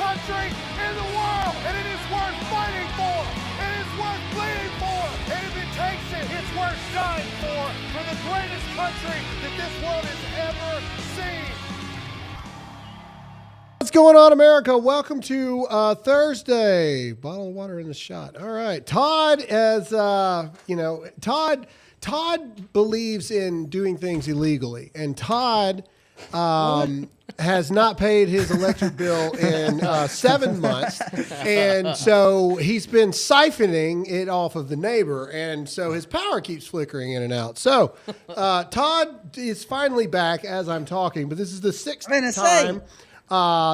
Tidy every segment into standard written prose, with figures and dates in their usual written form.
country in the world, and it is worth fighting for. It is worth bleeding for, and if it takes it, it's worth dying for the greatest country that this world has ever seen. What's going on, America? Welcome to Thursday. Bottle of water in the shot. All right. Todd, Todd believes in doing things illegally, and Todd has not paid his electric bill in 7 months, and so he's been siphoning it off of the neighbor, and so his power keeps flickering in and out. So Todd is finally back as I'm talking, but this is the sixth time.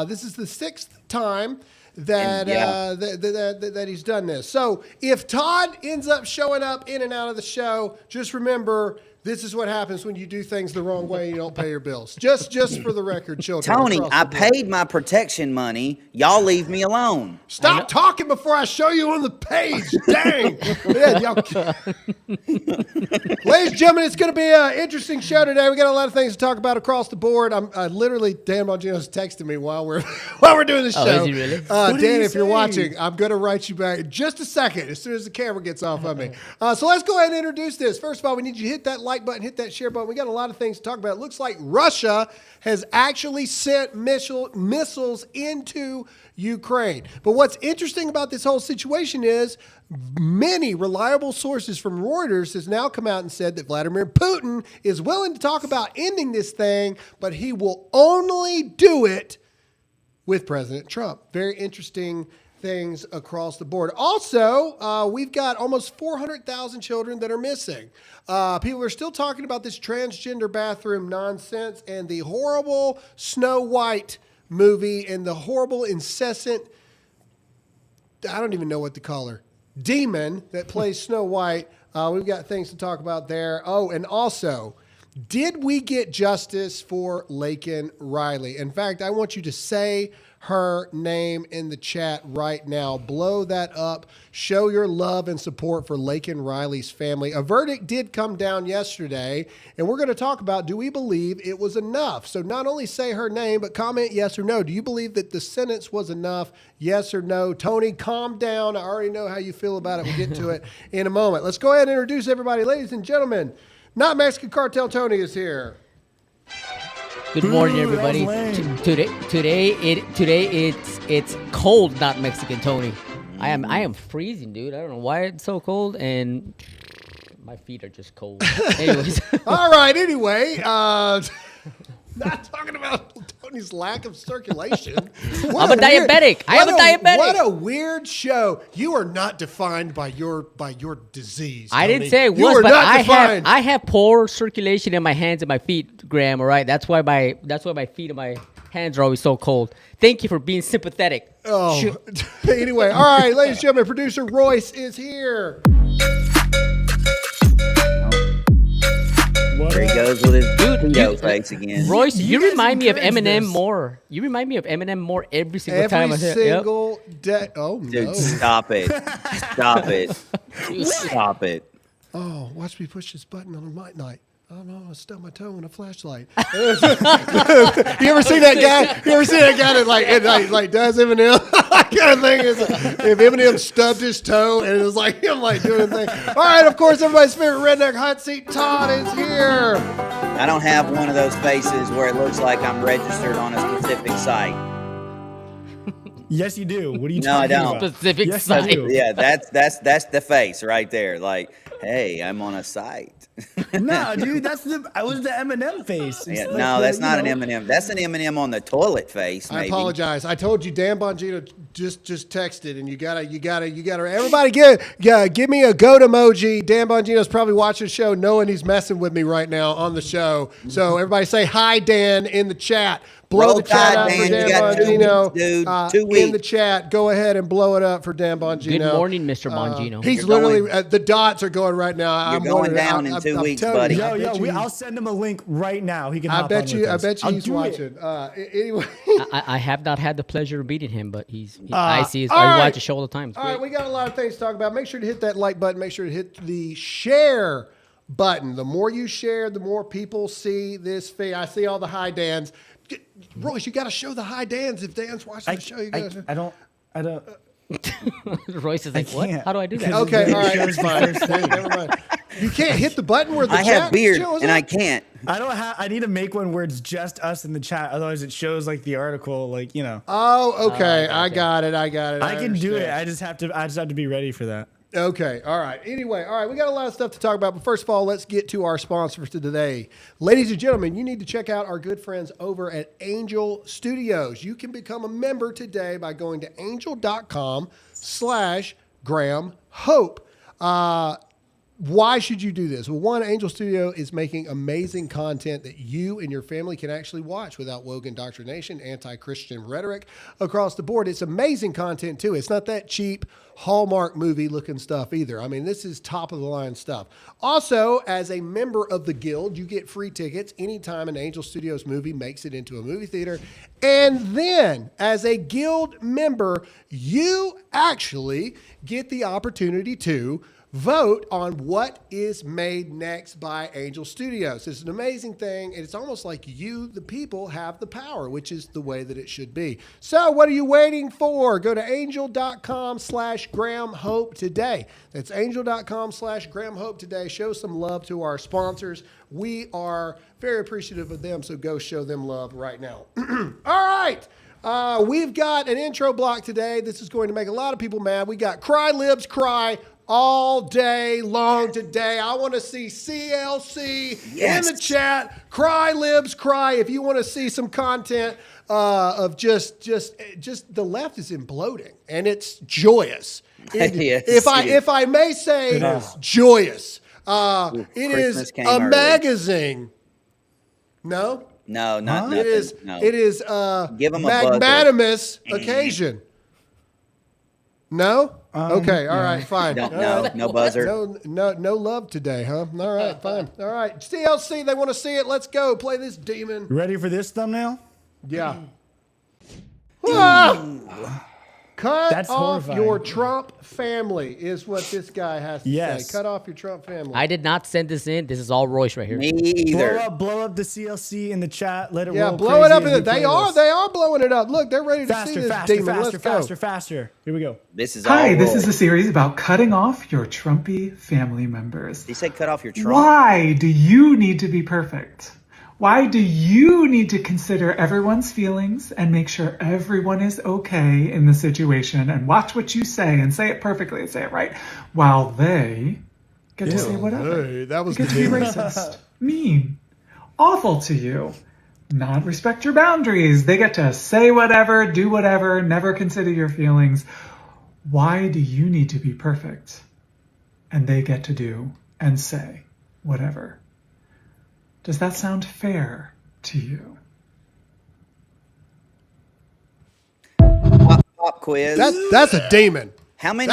This is the sixth time that that he's done this. So if Todd ends up showing up in and out of the show, just remember this is what happens when you do things the wrong way and you don't pay your bills. Just for the record, children. Tony, I paid my protection money. Y'all leave me alone. Stop talking before I show you on the page. Dang. Ladies and gentlemen, it's going to be an interesting show today. We got a lot of things to talk about across the board. I literally, Dan Bongino's texting me while we're doing this show. Oh, is he really? Dan, if you're watching, I'm going to write you back in just a second as soon as the camera gets off of me. So let's go ahead and introduce this. First of all, we need you to hit that like button, hit that share button. We got a lot of things to talk about. It looks like Russia has actually sent missiles into Ukraine. But what's interesting about this whole situation is many reliable sources from Reuters has now come out and said that Vladimir Putin is willing to talk about ending this thing, but he will only do it with President Trump. Very interesting things across the board. Also, we've got almost 400,000 children that are missing. People are still talking about this transgender bathroom nonsense and the horrible Snow White movie and the horrible incessant, I don't even know what to call her, demon that plays Snow White. We've got things to talk about there. Oh, and also, did we get justice for Laken Riley? In fact, I want you to say her name in the chat right now. Blow that up. Show your love and support for Laken Riley's family. A verdict did come down yesterday, and we're going to talk about, do we believe it was enough? So not only say her name, but comment yes or no. Do you believe that the sentence was enough? Yes or no? Tony, calm down. I already know how you feel about it. We'll get to it in a moment. Let's go ahead and introduce everybody. Ladies and gentlemen, Not Mexican Cartel Tony is here. Good morning, everybody. Today it's cold, not Mexican Tony. I am freezing, dude. I don't know why it's so cold, and my feet are just cold. Anyways, all right. Anyway, not talking about Tony's lack of circulation. I'm a diabetic. I am a diabetic. What a weird show. You are not defined by your disease, Tony. I didn't say it was, but I have poor circulation in my hands and my feet, Graham. All right, that's why my feet and my hands are always so cold. Thank you for being sympathetic. Oh, anyway, all right, ladies and gentlemen, producer Royce is here. There he goes with his Pingo face again. Royce, you remind me of Eminem more. You remind me of Eminem more every single time I say it. Every single day. Oh, no. Dude, stop it. Stop it. Stop it. Oh, watch me push this button on my night. Oh, no, I stubbed my toe in a flashlight. You ever see that guy? You ever see that guy that like does Eminem? That kind of thing is if Eminem stubbed his toe and it was like him doing a thing. All right, of course, everybody's favorite redneck hot seat, Todd, is here. I don't have one of those faces where it looks like I'm registered on a specific site. Yes, you do. What are you talking about? Specific site. Yeah, that's the face right there. Like, hey, I'm on a site. No, dude, I was the Eminem face. Yeah, no, that's not an Eminem. That's an Eminem on the toilet face. Maybe. I apologize. I told you Dan Bongino just texted, and you gotta. Everybody, give me a goat emoji. Dan Bongino's probably watching the show, knowing he's messing with me right now on the show. So everybody, say hi, Dan, in the chat. Blow the chat up for Dan Bongino. 2 weeks. In the chat, go ahead and blow it up for Dan Bongino. Good morning, Mr. Bongino. He's literally the dots are going right now. You're going down in 2 weeks, buddy. I'll send him a link right now. He can. I bet you he's watching. Anyway, I have not had the pleasure of meeting him, but I watch the show all the time. All right, we got a lot of things to talk about. Make sure to hit that like button. Make sure to hit the share button. The more you share, the more people see this feed. I see all the hi Dans. Royce, you got to show the high Dan's. If Dan's watching the show, you got to. I don't. Royce is like, what? can't. How do I do that? Okay, all right, that's fine. Never mind. You can't hit the button where the I chat have beard shows and up? I can't. I don't have. I need to make one where it's just us in the chat. Otherwise, it shows like the article, like Oh, okay. I got it. I can do it. understand. I just have to be ready for that. Okay. All right. Anyway, all right. We got a lot of stuff to talk about, but first of all, let's get to our sponsors for today. Ladies and gentlemen, you need to check out our good friends over at Angel Studios. You can become a member today by going to angel.com/Graham Hope. Why should you do this? Well, one, Angel Studio is making amazing content that you and your family can actually watch without woke indoctrination, anti-Christian rhetoric across the board. It's amazing content, too. It's not that cheap Hallmark movie-looking stuff either. I mean, this is top-of-the-line stuff. Also, as a member of the Guild, you get free tickets anytime an Angel Studios movie makes it into a movie theater. And then, as a Guild member, you actually get the opportunity to vote on what is made next by Angel Studios. It's an amazing thing, and it's almost like you, the people, have the power, which is the way that it should be. So what are you waiting for? Go to angel.com/Graham Hope today. That's angel.com/Graham Hope today. Show some love to our sponsors. We are very appreciative of them, so go show them love right now. All right. We've got an intro block today. This is going to make a lot of people mad. We got Cry Libs Cry all day long today. I want to see CLC in the chat. Cry Libs Cry. If you want to see some content of just the left is imploding and it's joyous. If I may say, joyous. It is amazing. No. No, not nothing. It is. No. It is Give 'em a magnanimous occasion. No. Okay. All right. Fine. No buzzer. No love today, huh? All right. Fine. All right. CLC. They want to see it. Let's go. Play this demon. You ready for this thumbnail? Yeah. Cut That's off horrifying. your Trump family is what this guy has to say. Cut off your Trump family. I did not send this in. This is all Royce right here. Me either. Blow up the CLC in the chat. Let it Yeah, roll. blow it up. crazy as we They play are this. blowing it up. Look, they're ready to see this demon. Let's go. Faster. Here we go. This is Hi, all this roll. is a series about cutting off your Trumpy family members. He said cut off your Trump. Why do you need to be perfect? Why do you need to consider everyone's feelings and make sure everyone is okay in the situation and watch what you say and say it perfectly and say it right while they get to say whatever? Hey, that was Get to be racist, mean, awful to you, not respect your boundaries. They get to say whatever, do whatever, never consider your feelings. Why do you need to be perfect? And they get to do and say whatever. Does that sound fair to you? Pop quiz. That's a demon. How many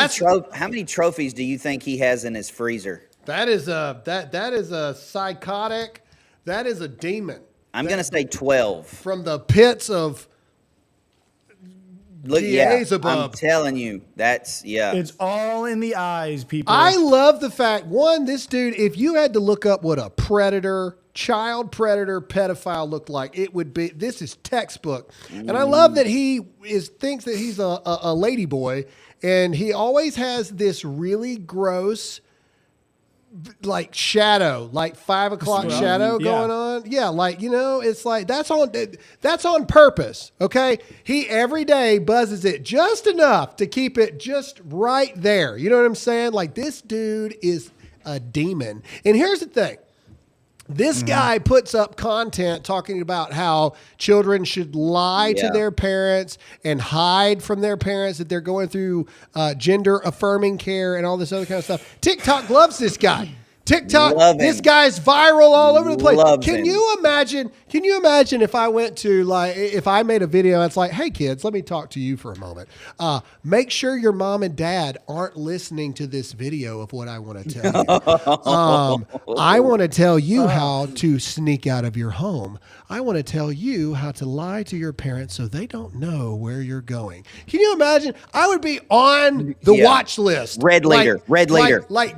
trophies do you think he has in his freezer? That is a psychotic. That is a demon. I'm gonna say 12. From the pits of Look, DAs I'm above. telling you, It's all in the eyes, people. I love the fact, one, this dude, if you had to look up what a predator, child predator, pedophile looked like, it would be, this is textbook. And I love that he thinks that he's a lady boy, and he always has this really gross, like shadow, like 5 o'clock shadow going on. Yeah, like, it's like that's on purpose. Okay, he every day buzzes it just enough to keep it just right there. You know what I'm saying? Like, this dude is a demon. And here's the thing. This guy puts up content talking about how children should lie to their parents and hide from their parents, that they're going through gender affirming care and all this other kind of stuff. TikTok loves this guy. TikTok, this guy's viral all over the place. Can you imagine if I went to, like, if I made a video and it's like, hey kids, let me talk to you for a moment. Make sure your mom and dad aren't listening to this video of what I want to tell you. I want to tell you how to sneak out of your home. I want to tell you how to lie to your parents so they don't know where you're going. Can you imagine? I would be on the watch list. Red leader. Like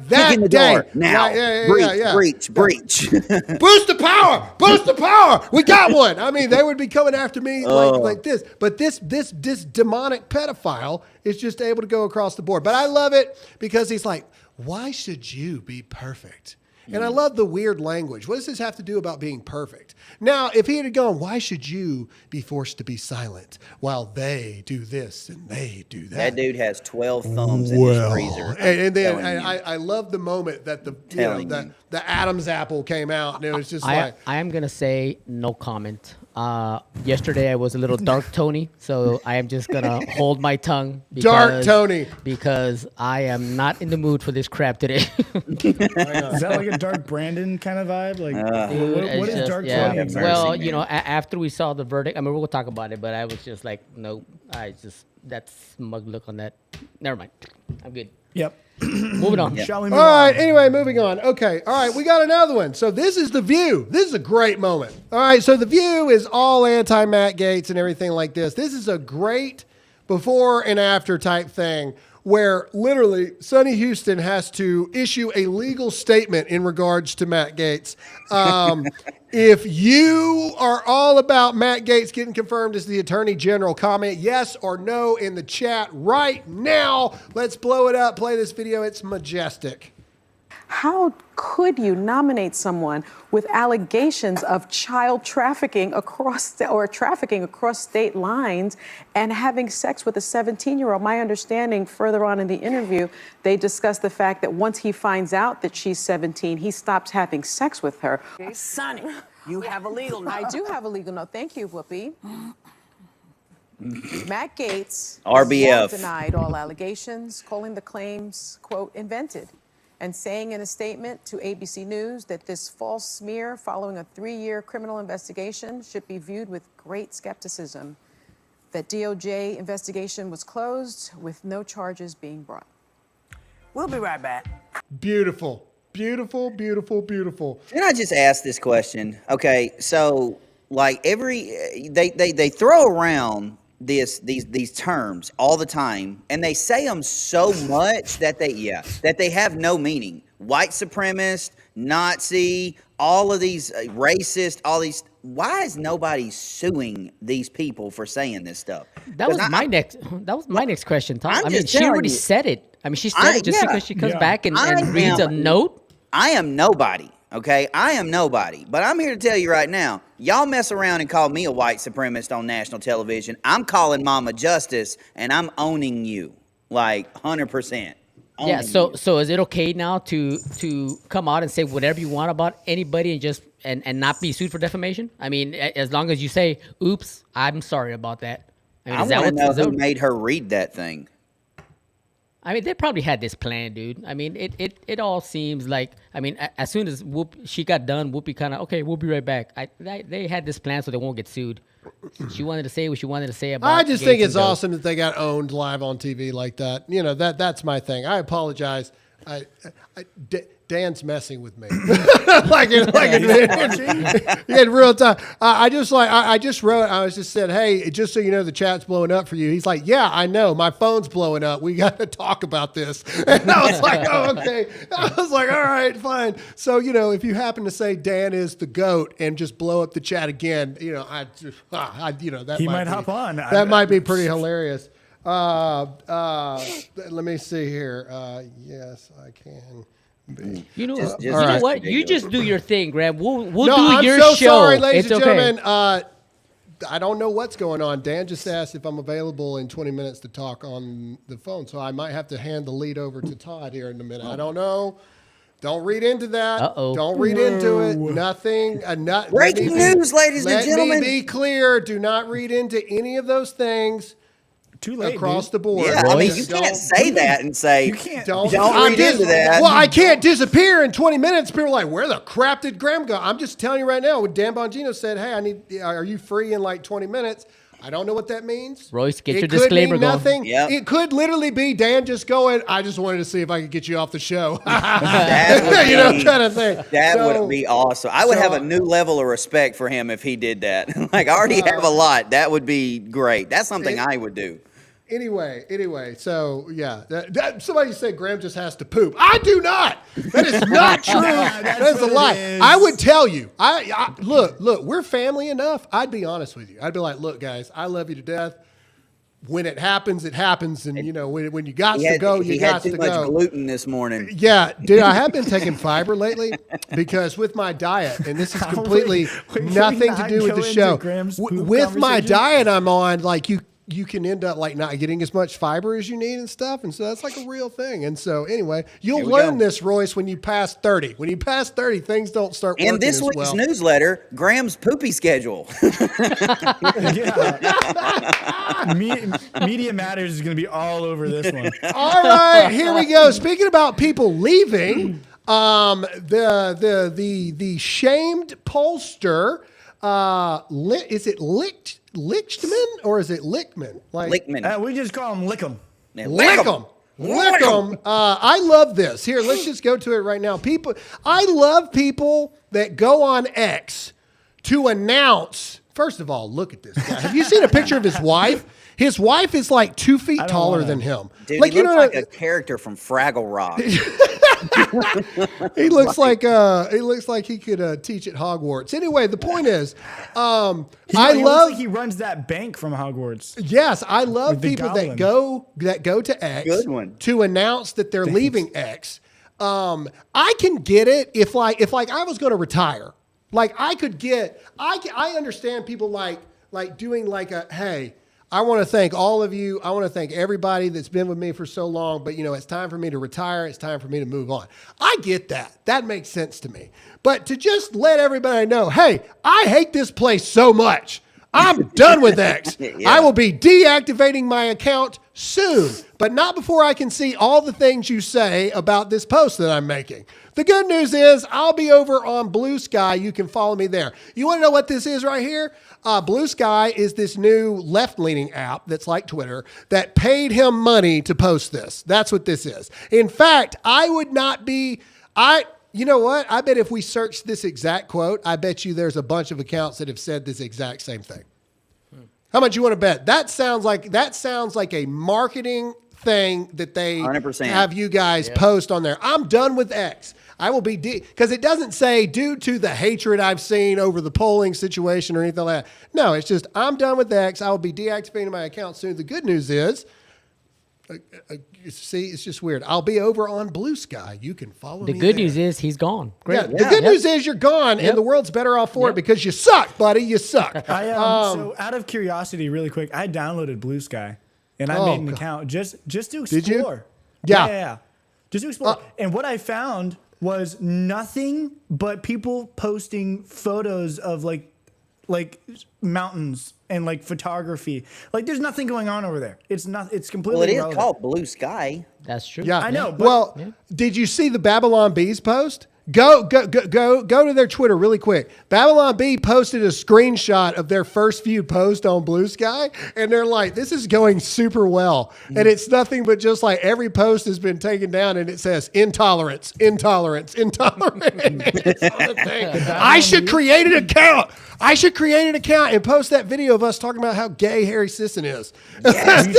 that Kick in the day. door now. Breach. Boost the power! Boost the power! We got one. I mean, they would be coming after me like this. But this demonic pedophile is just able to go across the board. But I love it because he's like, why should you be perfect? And I love the weird language. What does this have to do about being perfect? Now, if he had gone, why should you be forced to be silent while they do this and they do that? That dude has 12 thumbs in his freezer. And then I love the moment that the Adam's apple came out, and it was just I am going to say no comment. Yesterday I was a little dark Tony, so I am just going to hold my tongue. Dark Tony. Because I am not in the mood for this crap today. Is that like a dark Brandon kind of vibe? Like, Dude, what is just, dark yeah. Tony? Well, you know, after we saw the verdict, I mean, we'll talk about it, but I was just like, nope. That smug look on that. Never mind. I'm good. Yep. Moving on. Shall we All move on? right, anyway, moving on. Okay, all right, we got another one. So this is The View. This is a great moment. All right, so The View is all anti-Matt Gaetz and everything like this. This is a great before and after type thing where literally Sonny Houston has to issue a legal statement in regards to Matt Gaetz. If you are all about Matt Gaetz getting confirmed as the Attorney General, comment yes or no in the chat right now. Let's blow it up. Play this video. It's majestic. How could you nominate someone with allegations of child trafficking trafficking across state lines and having sex with a 17-year-old? My understanding further on in the interview, they discussed the fact that once he finds out that she's 17, he stops having sex with her. Sonny, you have a legal note. I do have a legal note. Thank you, Whoopi. Matt Gaetz RBF. denied all allegations, calling the claims, quote, invented, and saying in a statement to ABC News that this false smear following a 3-year criminal investigation should be viewed with great skepticism. That DOJ investigation was closed with no charges being brought. We'll be right back. Beautiful. Beautiful, beautiful, beautiful. Can I just ask this question? Okay, so like they throw around these terms all the time, and they say them so much that they have no meaning. White supremacist, Nazi, all of these racist, all these. Why is nobody suing these people for saying this stuff? That was my next question, Tom. I'm I mean, just she telling already you. said it. I mean, she said it just because she comes back and I reads a note. I am nobody. Okay, I am nobody, but I'm here to tell you right now, y'all mess around and call me a white supremacist on national television. I'm calling Mama Justice, and I'm owning you, like 100%. Yeah. So is it okay now to come out and say whatever you want about anybody and just and not be sued for defamation? I mean, as long as you say, "Oops, I'm sorry about that." I mean, I want to know who made her read that thing. I mean, they probably had this plan, dude. I mean, it all seems like, I mean, as soon as she got done, Whoopi kind of, okay, we'll be right back. They had this plan so they won't get sued. She wanted to say what she wanted to say about I just Gaetz think it's and Doe. awesome that they got owned live on TV like that. You know, that's my thing. I apologize. Dan's messing with me, like in real time. I just wrote. I was just said, hey, just so you know, the chat's blowing up for you. He's like, yeah, I know, my phone's blowing up. We got to talk about this. And I was like, oh, okay. I was like, all right, fine. So you know, if you happen to say Dan is the GOAT and just blow up the chat again, you know, that He might hop on. That might be pretty hilarious. Let me see here. Yes, I can. You know, Just you know right. what? You just do your thing, Graham. We'll No, do I'm your so show. sorry, ladies It's and okay. gentlemen. I don't know what's going on. Dan just asked if I'm available in 20 minutes to talk on the phone, so I might have to hand the lead over to Todd here in a minute. I don't know. Don't read into that. Uh-oh. Don't read into it. Nothing. Breaking news, ladies and gentlemen. Let me be clear. Do not read into any of those things. Too late, Across dude. the board. Yeah, I mean, you can't say that and say, Don't read into that. Well, I can't disappear in 20 minutes. People are like, where the crap did Graham go? I'm just telling you right now, when Dan Bongino said, hey, are you free in like 20 minutes? I don't know what that means. Royce, get your could disclaimer mean going. nothing. Yep. It could literally be Dan just going, I just wanted to see if I could get you off the show. That would you know, be- kind of thing. That So- would be awesome. I would so- have a new level of respect for him if he did that. Like, I already have a lot. That would be great. That's something I would do. Anyway, so yeah, somebody said Graham just has to poop. I do not. That is not true. That's a lie. I would tell you. I look, we're family enough. I'd be honest with you. I'd be like, look, guys, I love you to death. When it happens, it happens, and you know when you got to go, you got to go. He had too much gluten this morning. Yeah, dude, I have been taking fiber lately because with my diet, and this is completely nothing to do with the show. With my diet I'm on, like you can end up like not getting as much fiber as you need and stuff. And so that's like a real thing. And so anyway, you'll learn this, Royce, when you pass 30. When you pass 30 , things don't start working. In this week's newsletter, Graham's poopy schedule. Media Matters is going to be all over this one. All right, here we go. Speaking about people leaving, the shamed pollster, is it Lichtman or is it Lickman? Lickman. We just call him Lickum. Yeah, Lickum. I love this. Here, let's just go to it right now. I love people that go on X to announce. First of all, look at this guy. Have you seen a picture of his wife? His wife is like 2 feet taller than him. Dude, like, he looks like a character from Fraggle Rock. He looks like he could teach at Hogwarts. Anyway, the point is, looks like he runs that bank from Hogwarts. Yes, I love people that go to X to announce that they're leaving X. I can get it if I was going to retire. Like I understand people like doing like a, hey, I want to thank all of you. I want to thank everybody that's been with me for so long, but it's time for me to retire. It's time for me to move on. I get that. That makes sense to me. But to just let everybody know, hey, I hate this place so much. I'm done with X. Yeah. I will be deactivating my account soon, but not before I can see all the things you say about this post that I'm making. The good news is I'll be over on Blue Sky. You can follow me there. You want to know what this is right here? Blue Sky is this new left-leaning app that's like Twitter that paid him money to post this. That's what this is. In fact, you know what? I bet if we search this exact quote, I bet you there's a bunch of accounts that have said this exact same thing. How much you want to bet? That sounds like a marketing thing that they 100%. Have you guys post on there. I'm done with X. I will be because it doesn't say due to the hatred I've seen over the polling situation or anything like that. No, it's just I'm done with X. I will be deactivating my account soon. The good news is, see, it's just weird. I'll be over on Blue Sky. You can follow me. The good there. news is he's gone. Great. Yeah, the good news is you're gone, and the world's better off for it because you suck, buddy. You suck. So out of curiosity, really quick, I downloaded Blue Sky, and I made an account just to explore. Did you? Yeah. Just to explore. And what I found was nothing but people posting photos of like mountains and like photography. Like there's nothing going on over there. It's completely Well, it irrelevant. is called Blue Sky. That's true. Yeah, I know. But did you see the Babylon Bees post? Go to their Twitter really quick. Babylon Bee posted a screenshot of their first few posts on Blue Sky, and they're like, "This is going super well." And it's nothing but just like every post has been taken down, and it says intolerance. I should create an account. And post that video of us talking about how gay Harry Sisson is. Yes, you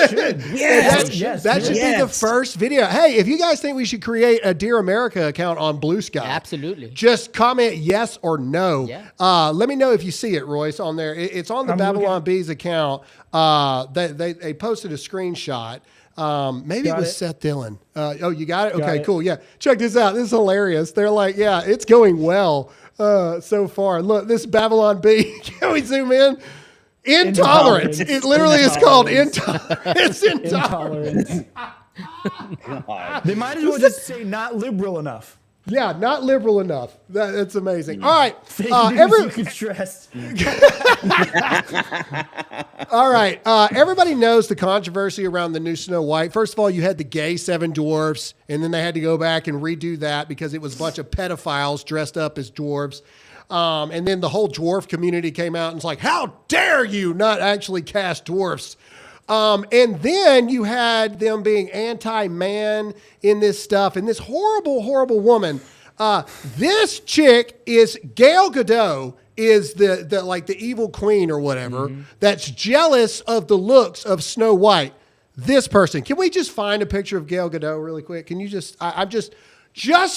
should. That should be the first video. Hey, if you guys think we should create a Dear America account on Blue Sky, absolutely. Just comment yes or no. Yeah. Let me know if you see it, Royce, on there. It's on the Babylon Bees account. They posted a screenshot. Maybe it was Seth Dillon. You got it? Okay, cool. Yeah. Check this out. This is hilarious. They're like, yeah, it's going well so far. Look, this Babylon Bee. Can we zoom in? Intolerance. It literally is called intolerance. They might as well just say not liberal enough. Yeah, not liberal enough. That's amazing. All right. Fake news you can trust. All right. Everybody knows the controversy around the new Snow White. First of all, you had the gay 7 dwarfs, and then they had to go back and redo that because it was a bunch of pedophiles dressed up as dwarfs. And then the whole dwarf community came out and was like, how dare you not actually cast dwarfs? And then you had them being anti-man in this stuff, and this horrible, horrible woman. This chick is Gal Gadot, is the evil queen or whatever that's jealous of the looks of Snow White. this person. Can we just find a picture of Gal Gadot really quick? Can you just, I'm just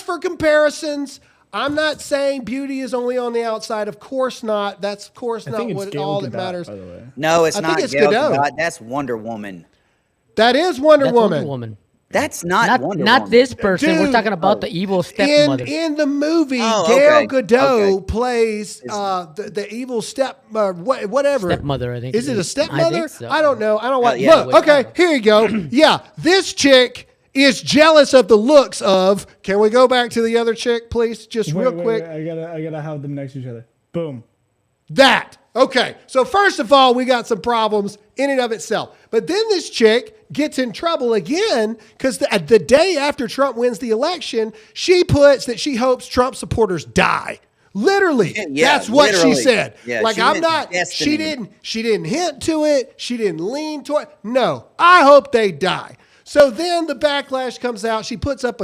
for comparisons, I'm not saying beauty is only on the outside. Of course not. That's of course not what all that matters. By the way. No, it's I not think it's Gal Gadot. Gadot. That's Wonder Woman. That is Wonder That's Woman. Wonder Woman. That's not Wonder Not Woman. this person. We're Dude. talking about the evil stepmother. In the movie, Oh, Gal okay. Gadot Okay. plays the evil whatever. Stepmother, I think Is it it a is. stepmother? I think so. I don't know. I don't want. yeah, Look, okay, here you go. Yeah, this chick is jealous of the looks of. Can we go back to the other chick, please? Just real quick. I gotta have them next to each other. Boom. That. Okay. So first of all, we got some problems in and of itself. But then this chick gets in trouble again because the day after Trump wins the election, she puts that she hopes Trump supporters die. Literally. Yeah, That's what literally. she said. Yeah, like she I'm went not destiny. she didn't hint to it. She didn't lean to it. No. I hope they die. So then the backlash comes out. She puts up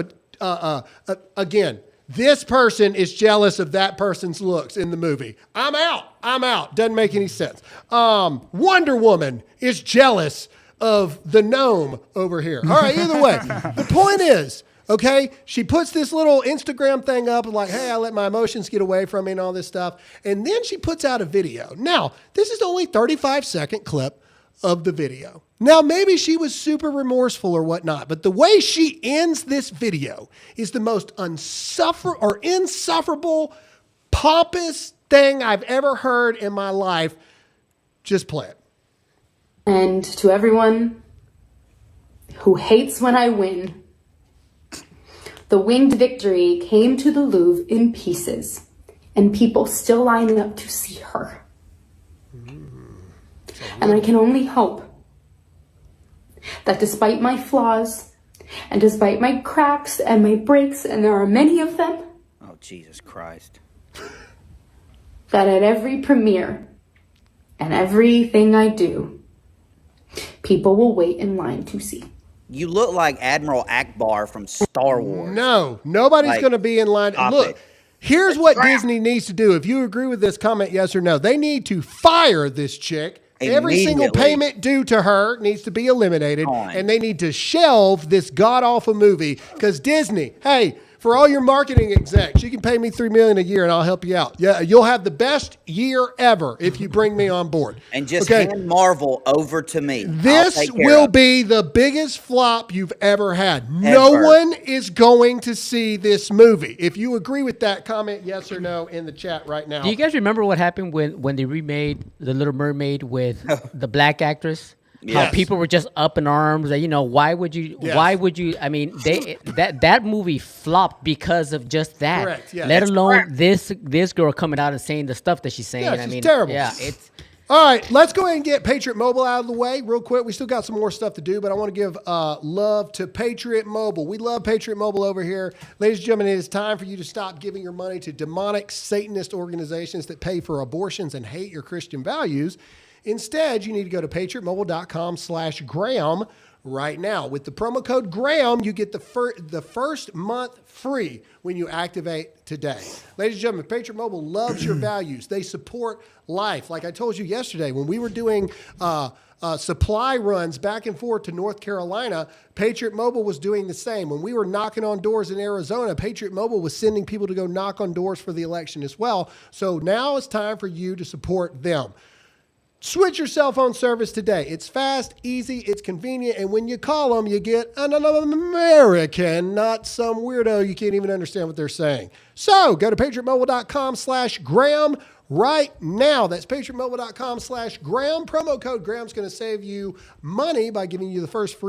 again. This person is jealous of that person's looks in the movie. I'm out. Doesn't make any sense. Wonder Woman is jealous of the gnome over here. All right, either way. The point is, okay, she puts this little Instagram thing up and like, hey, I let my emotions get away from me and all this stuff. And then she puts out a video. Now, this is only 35-second clip of the video. Now, maybe she was super remorseful or whatnot, but the way she ends this video is the most insufferable, pompous thing I've ever heard in my life. Just play it. And to everyone who hates when I win, the winged victory came to the Louvre in pieces, and people still line up to see her. And I can only hope that despite my flaws, and despite my cracks and my breaks, and there are many of them, Oh, Jesus Christ. that at every premiere and everything I do, people will wait in line to see. You look like Admiral Akbar from Star Wars. No, nobody's Like, going to be in line. stop Look, it. here's what Disney needs to do. If you agree with this comment, yes or no, they need to fire this chick. Every single Immediately. payment due to her needs to be eliminated, On. and they need to shelve this god-awful movie because Disney, hey, for all your marketing execs, you can pay me $3 million a year and I'll help you out. Yeah, you'll have the best year ever if you bring me on board. And just hand Marvel over to me. I'll This take care will of it. be the biggest flop you've ever had. No Ever. one is going to see this movie. If you agree with that, comment yes or no in the chat right now. Do you guys remember what happened when they remade The Little Mermaid with the black actress? How Yes. people were just up in arms. That, why would you? Yes. Why would you? I mean, that movie flopped because of just that. Correct, yeah. Let That's alone this girl coming out and saying the stuff that she's saying. Yeah, I she's mean, terrible. Yeah, it's. All right, let's go ahead and get Patriot Mobile out of the way real quick. We still got some more stuff to do, but I want to give love to Patriot Mobile. We love Patriot Mobile over here. Ladies and gentlemen, it is time for you to stop giving your money to demonic Satanist organizations that pay for abortions and hate your Christian values. Instead, you need to go to patriotmobile.com/Graham right now. With the promo code Graham, you get the first month free when you activate today. Ladies and gentlemen, Patriot Mobile loves your values. They support life. Like I told you yesterday, when we were doing supply runs back and forth to North Carolina, Patriot Mobile was doing the same. When we were knocking on doors in Arizona, Patriot Mobile was sending people to go knock on doors for the election as well. So now it's time for you to support them. Switch your cell phone service today. It's fast, easy, it's convenient, and when you call them, you get an American, not some weirdo you can't even understand what they're saying. So go to patriotmobile.com/Graham right now. That's patriotmobile.com/Graham. Promo code Graham's going to save you money by giving you the first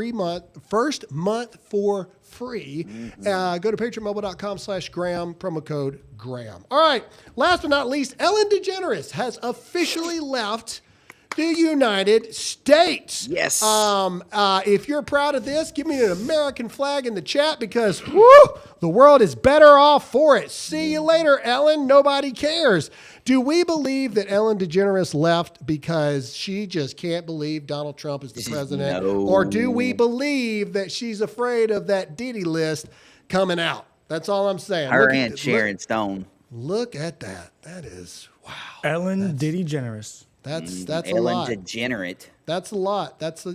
month for free. Go to patriotmobile.com/Graham, promo code Graham. All right, last but not least, Ellen DeGeneres has officially left the United States. Yes. If you're proud of this, give me an American flag in the chat because the world is better off for it. See you later, Ellen. Nobody cares. Do we believe that Ellen DeGeneres left because she just can't believe Donald Trump is the president? No. Or do we believe that she's afraid of that Diddy list coming out? That's all I'm saying. Her Look and at- Sharon Stone. Look at that. That is, wow. Ellen Diddy Generous. That's a Ellen lot. DeGenerate. That's a lot. That's a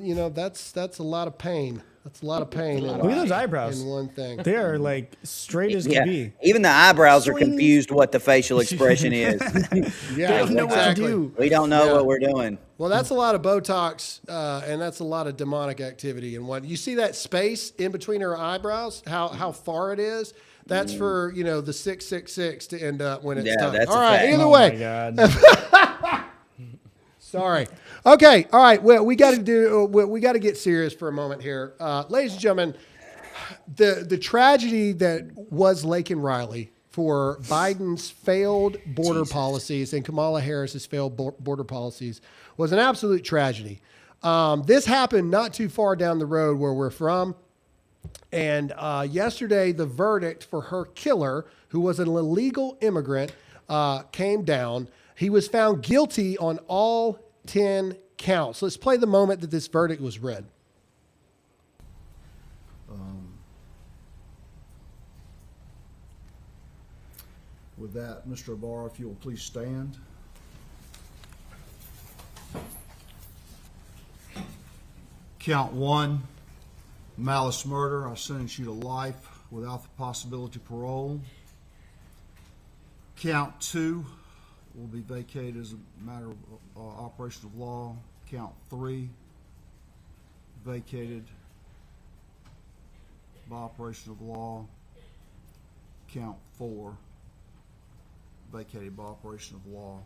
lot of pain. That's a lot of pain. Look at those eyebrows. In one thing. They are like straight as Yeah, can be. even the eyebrows are Swing. confused what the facial expression is. Yeah, don't know what to do. We don't know Yeah. what we're doing. Well, that's a lot of Botox, and that's a lot of demonic activity. And what you see that space in between her eyebrows, how far it is. That's for the 666 to end up when it's time. that's all a right. fact. Either Oh way, my God. sorry. Okay. All right. Well, we got to get serious for a moment here, ladies and gentlemen. The tragedy that was Laken Riley for Biden's failed border policies and Kamala Harris's failed border policies was an absolute tragedy. This happened not too far down the road where we're from. And yesterday, the verdict for her killer, who was an illegal immigrant, came down. He was found guilty on all 10 counts. Let's play the moment that this verdict was read. With that, Mr. Ibarra, if you will please stand. Count 1, malice murder. I sentence you to life without the possibility of parole. Count 2 will be vacated as a matter of operation of law. Count 3, vacated by operation of law. Count 4, vacated by operation of law.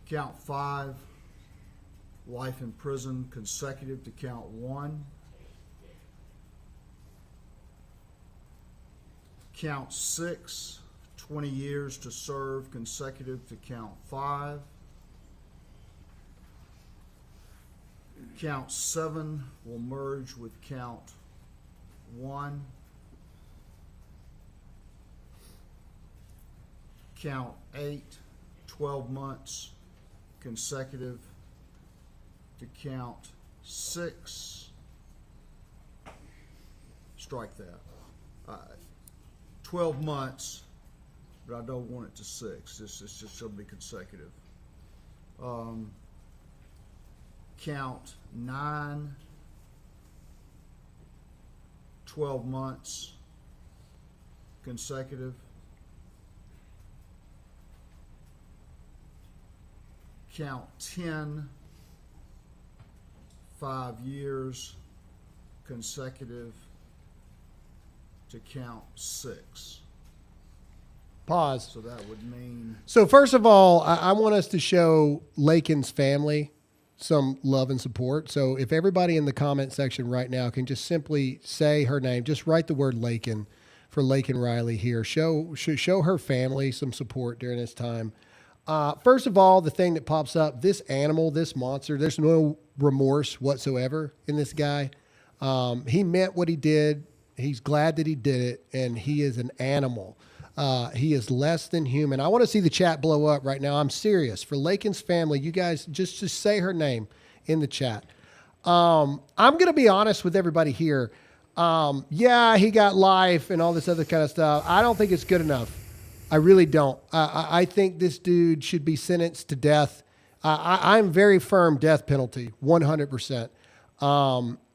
Count 5, life in prison consecutive to count 1. Count 6, 20 years to serve consecutive to count 5. Count 7 will merge with count 1. Count 8, 12 months consecutive to count 6. Strike that. 12 months, but I don't want it to 6. It's just going to be consecutive. Count 9, 12 months consecutive. Count 10, 5 years consecutive to count 6. Pause. So that would mean So first of all, I want us to show Laken's family some love and support. So if everybody in the comment section right now can just simply say her name, just write the word Laken for Laken Riley here. Show her family some support during this time. First of all, the thing that pops up, this animal, this monster, there's no remorse whatsoever in this guy. He meant what he did. He's glad that he did it, and he is an animal. He is less than human. I want to see the chat blow up right now. I'm serious. For Laken's family, you guys just say her name in the chat. I'm going to be honest with everybody here. Yeah, he got life and all this other kind of stuff. I don't think it's good enough. I really don't. I think this dude should be sentenced to death. I'm very firm death penalty, 100%.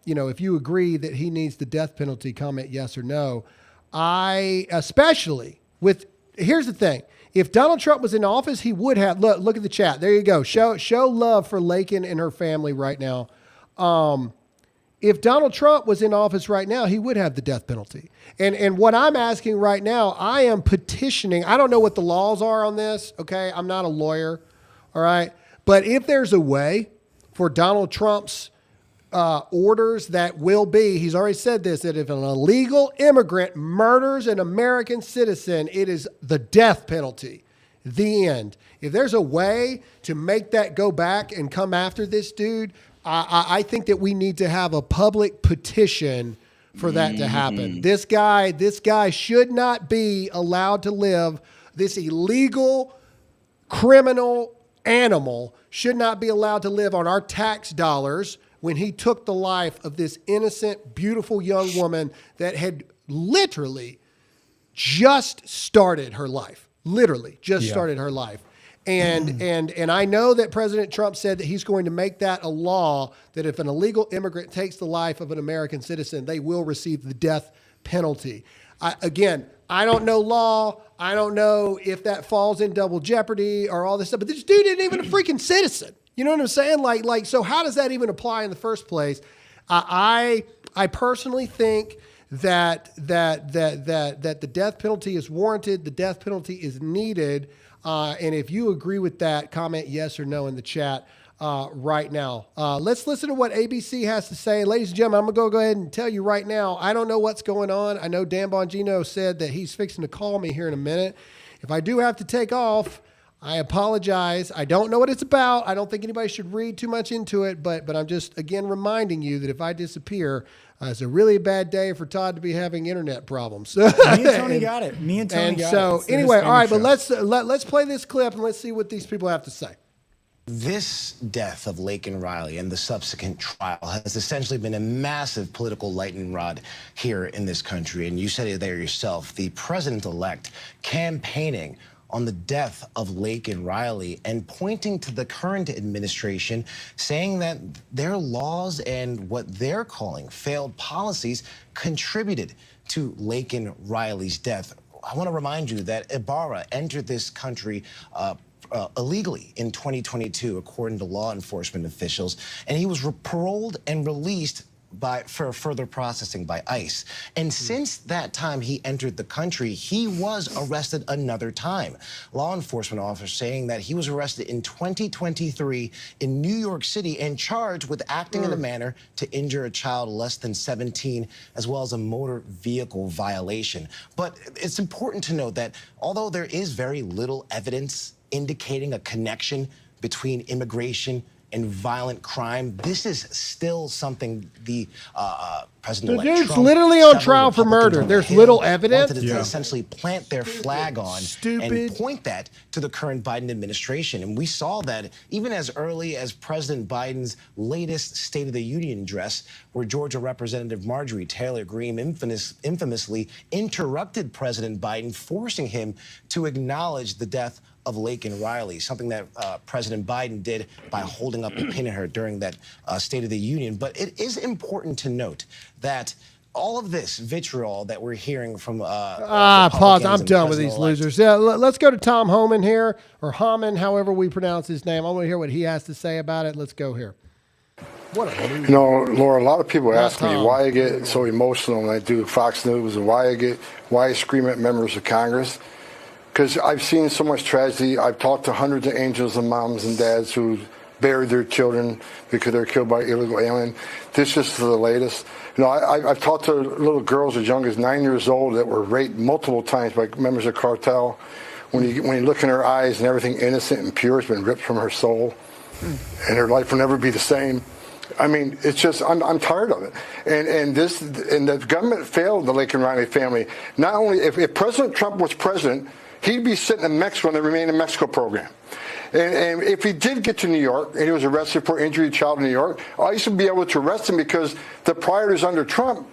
If you agree that he needs the death penalty, comment yes or no. Here's the thing. If Donald Trump was in office, he would have, look at the chat. There you go. Show love for Laken and her family right now. If Donald Trump was in office right now, he would have the death penalty. And what I'm asking right now, I am petitioning. I don't know what the laws are on this, okay? I'm not a lawyer, all right? But if there's a way for Donald Trump's orders that will be, he's already said this, that if an illegal immigrant murders an American citizen, it is the death penalty. The end. If there's a way to make that go back and come after this dude, I think that we need to have a public petition for that to happen. This guy should not be allowed to live. This illegal criminal animal should not be allowed to live on our tax dollars when he took the life of this innocent, beautiful young woman that had literally just started her life. Started her life. And I know that President Trump said that he's going to make that a law, that if an illegal immigrant takes the life of an American citizen, they will receive the death penalty. I don't know law. I don't know if that falls in double jeopardy or all this stuff. But this dude isn't even a freaking citizen. You know what I'm saying? Like, so how does that even apply in the first place? I personally think that the death penalty is warranted. The death penalty is needed. And if you agree with that, comment yes or no in the chat right now. Let's listen to what ABC has to say. Ladies and gentlemen, I'm going to go ahead and tell you right now, I don't know what's going on. I know Dan Bongino said that he's fixing to call me here in a minute. If I do have to take off, I apologize. I don't know what it's about. I don't think anybody should read too much into it, but I'm just, again, reminding you that if I disappear, it's a really bad day for Todd to be having internet problems. Me and Tony got it. So anyway, all right, but let's play this clip and let's see what these people have to say. This death of Laken Riley and the subsequent trial has essentially been a massive political lightning rod here in this country. And you said it there yourself, the president-elect campaigning on the death of Laken Riley and pointing to the current administration, saying that their laws and what they're calling failed policies contributed to Laken Riley's death. I want to remind you that Ibarra entered this country illegally in 2022, according to law enforcement officials, and he was paroled and released for further processing by ICE. And since that time he entered the country, he was arrested another time. Law enforcement officers saying that he was arrested in 2023 in New York City and charged with acting in a manner to injure a child less than 17, as well as a motor vehicle violation. But it's important to note that although there is very little evidence indicating a connection between immigration and violent crime, this is still something the President-elect The dude's Trump, literally on trial for murder. There's little evidence. Wanted to essentially plant their flag on and point that to the current Biden administration. And we saw that even as early as President Biden's latest State of the Union address, where Georgia Representative Marjorie Taylor Greene infamously interrupted President Biden, forcing him to acknowledge the death of Laken Riley, something that President Biden did by holding up a pin in her during that State of the Union. But it is important to note that all of this vitriol that we're hearing from pause. I'm done with these losers. Yeah, let's go to Tom Homan here, or Homan, however we pronounce his name. I want to hear what he has to say about it. Let's go here. You know, Laura, a lot of people ask me why I get so emotional when I do Fox News and why I scream at members of Congress. Because I've seen so much tragedy. I've talked to hundreds of angels and moms and dads who buried their children because they're killed by illegal alien. This is the latest. You know, I've talked to little girls as young as 9 years old that were raped multiple times by members of cartel. When you look in her eyes and everything innocent and pure has been ripped from her soul, and her life will never be the same. I mean, it's just I'm tired of it, and the government failed the Laken Riley family. Not only if President Trump was president, he'd be sitting in Mexico in the Remain in Mexico program. And if he did get to New York and he was arrested for injury to a child in New York, ICE would be able to arrest him because the priorities under Trump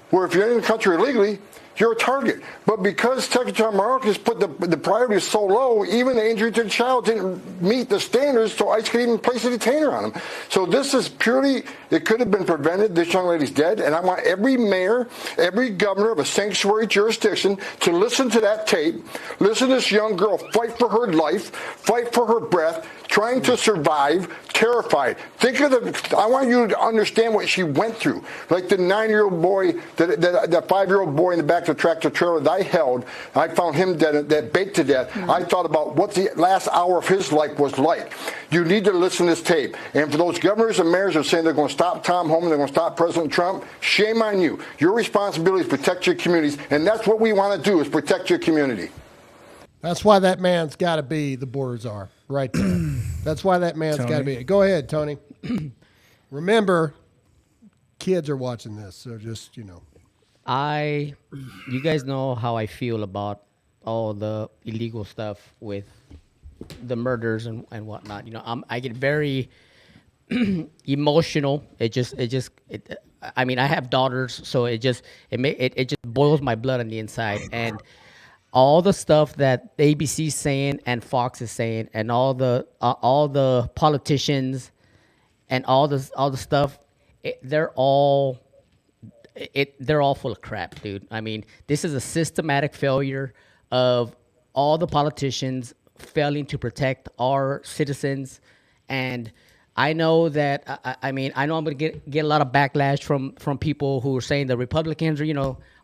were if you're in the country illegally, you're a target. But because Secretary Mayorkas put the priorities so low, even the injury to the child didn't meet the standards, so ICE could even place a detainer on him. So this is purely, it could have been prevented. This young lady's dead. And I want every mayor, every governor of a sanctuary jurisdiction to listen to that tape, listen to this young girl fight for her life, fight for her breath, trying to survive, terrified. I want you to understand what she went through. Like the 9-year-old boy, that 5-year-old boy in the back of the tractor trailer that I held, I found him dead, that baked to death. I thought about what the last hour of his life was like. You need to listen to this tape. And for those governors and mayors that are saying they're going to stop Tom Homan, they're going to stop President Trump, shame on you. Your responsibility is to protect your communities, and that's what we want to do, is protect your community. That's why that man's got to be the border czar right there. That's why that man's got to be. Go ahead, Tony. Remember, kids are watching this, so just, you know. You guys know how I feel about all the illegal stuff with the murders and whatnot. You know, I get very emotional. I mean, I have daughters, so it just boils my blood on the inside. And all the stuff that ABC's saying and Fox is saying, and all the politicians and all the stuff, they're all full of crap, dude. I mean, this is a systematic failure of all the politicians failing to protect our citizens. And I know that I mean, I know I'm gonna get a lot of backlash from people who are saying the Republicans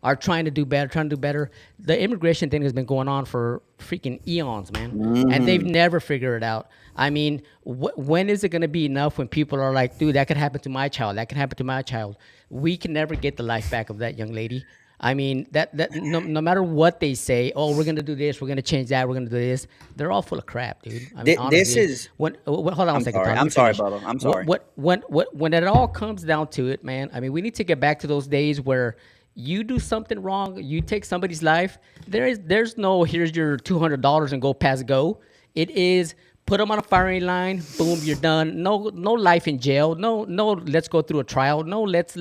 are trying to do better. The immigration thing has been going on for freaking eons, man, and they've never figured it out. I mean, when is it gonna be enough when people are like, dude, that could happen to my child. That can happen to my child. We can never get the life back of that young lady. I mean, that no matter what they say, oh, we're gonna do this, we're gonna change that, we're gonna do this. They're all full of crap, dude. I mean, honestly, This is hold on a second. I'm sorry, Bubba. I'm sorry. When it all comes down to it, man. I mean, we need to get back to those days where you do something wrong, you take somebody's life. There's no here's your $200 and go pass go. It is put them on a firing line. Boom, you're done. No life in jail. No. Let's go through a trial. No, let's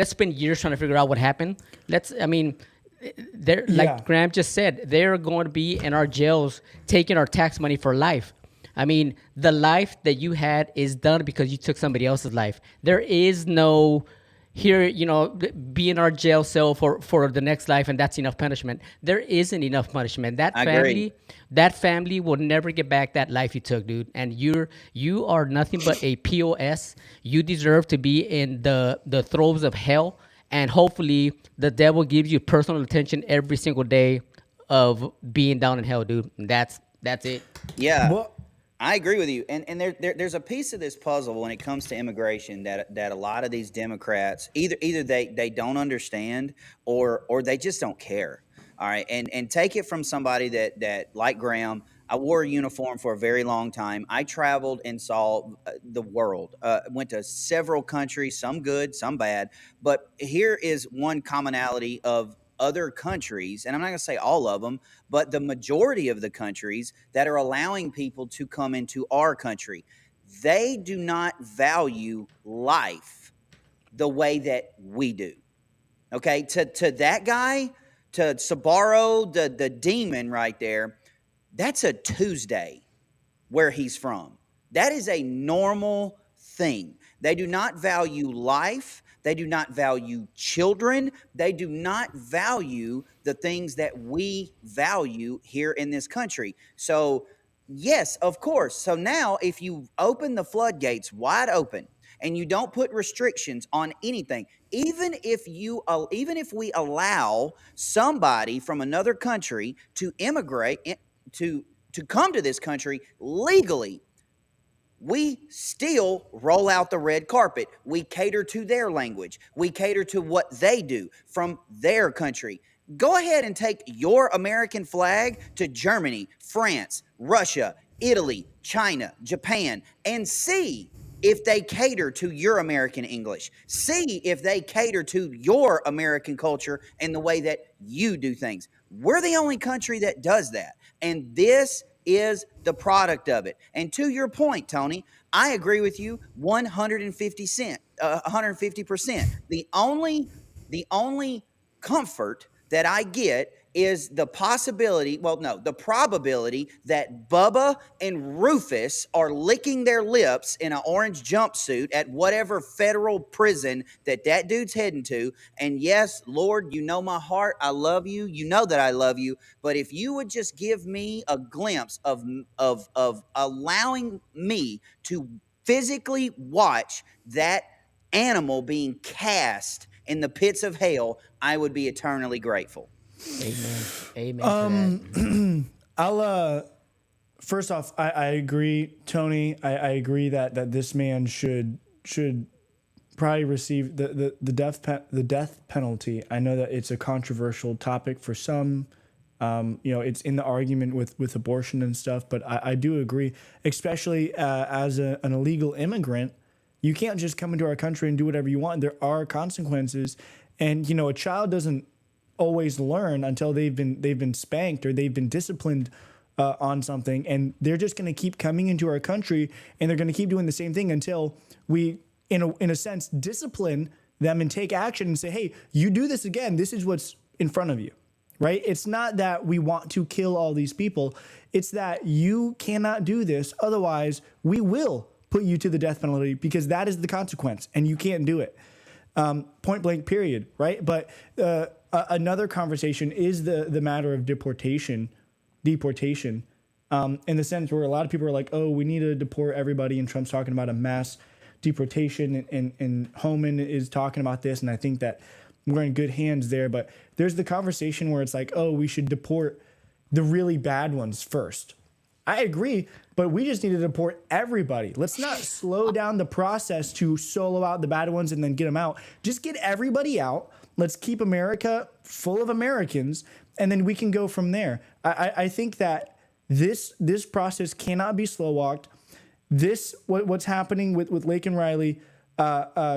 spend years trying to figure out what happened. Like Graham just said, they're going to be in our jails taking our tax money for life. I mean, the life that you had is done because you took somebody else's life. There is no here, be in our jail cell for the next life, and that's enough punishment. There isn't enough punishment. That family will never get back that life you took, dude. And you are nothing but a POS. You deserve to be in the throes of hell, and hopefully the devil gives you personal attention every single day of being down in hell, dude. And that's it. Yeah. Well, I agree with you, and there's a piece of this puzzle when it comes to immigration that a lot of these Democrats either they don't understand or they just don't care. All right, and take it from somebody that like Graham. I wore a uniform for a very long time. I traveled and saw the world. Went to several countries, some good, some bad. But here is one commonality of other countries, and I'm not going to say all of them, but the majority of the countries that are allowing people to come into our country, they do not value life the way that we do. Okay, to that guy, to Sabaro, the demon right there, that's a Tuesday where he's from. That is a normal thing. They do not value life. They do not value children. They do not value the things that we value here in this country. So, yes, of course. So now if you open the floodgates wide open and you don't put restrictions on anything, even if we allow somebody from another country to immigrate to come to this country legally, we still roll out the red carpet. We cater to their language. We cater to what they do from their country. Go ahead and take your American flag to Germany, France, Russia, Italy, China, Japan, and see if they cater to your American English. See if they cater to your American culture and the way that you do things. We're the only country that does that. And this is the product of it. And to your point, Tony, I agree with you 150%. The only comfort that I get is the probability that Bubba and Rufus are licking their lips in an orange jumpsuit at whatever federal prison that dude's heading to. And yes, Lord, you know my heart. I love you. You know that I love you. But if you would just give me a glimpse of allowing me to physically watch that animal being cast in the pits of hell, I would be eternally grateful. Amen. I'll first off, I agree, Tony. I agree that this man should probably receive the death penalty. I know that it's a controversial topic for some. It's in the argument with abortion and stuff, but I do agree, especially as an illegal immigrant. You can't just come into our country and do whatever you want. There are consequences, and a child doesn't always learn until they've been spanked or they've been disciplined on something, and they're just going to keep coming into our country, and they're going to keep doing the same thing until we, in a sense, discipline them and take action and say, hey, you do this again, this is what's in front of you, right? It's not that we want to kill all these people. It's that you cannot do this. Otherwise, we will put you to the death penalty because that is the consequence and you can't do it. Point blank, period, right? But another conversation is the matter of deportation, in the sense where a lot of people are like, oh, we need to deport everybody. And Trump's talking about a mass deportation and Homan is talking about this. And I think that we're in good hands there. But there's the conversation where it's like, oh, we should deport the really bad ones first. I agree, but we just need to deport everybody. Let's not slow down the process to solo out the bad ones and then get them out. Just get everybody out. Let's keep America full of Americans, and then we can go from there. I think that this process cannot be slow walked. What's happening with Laken Riley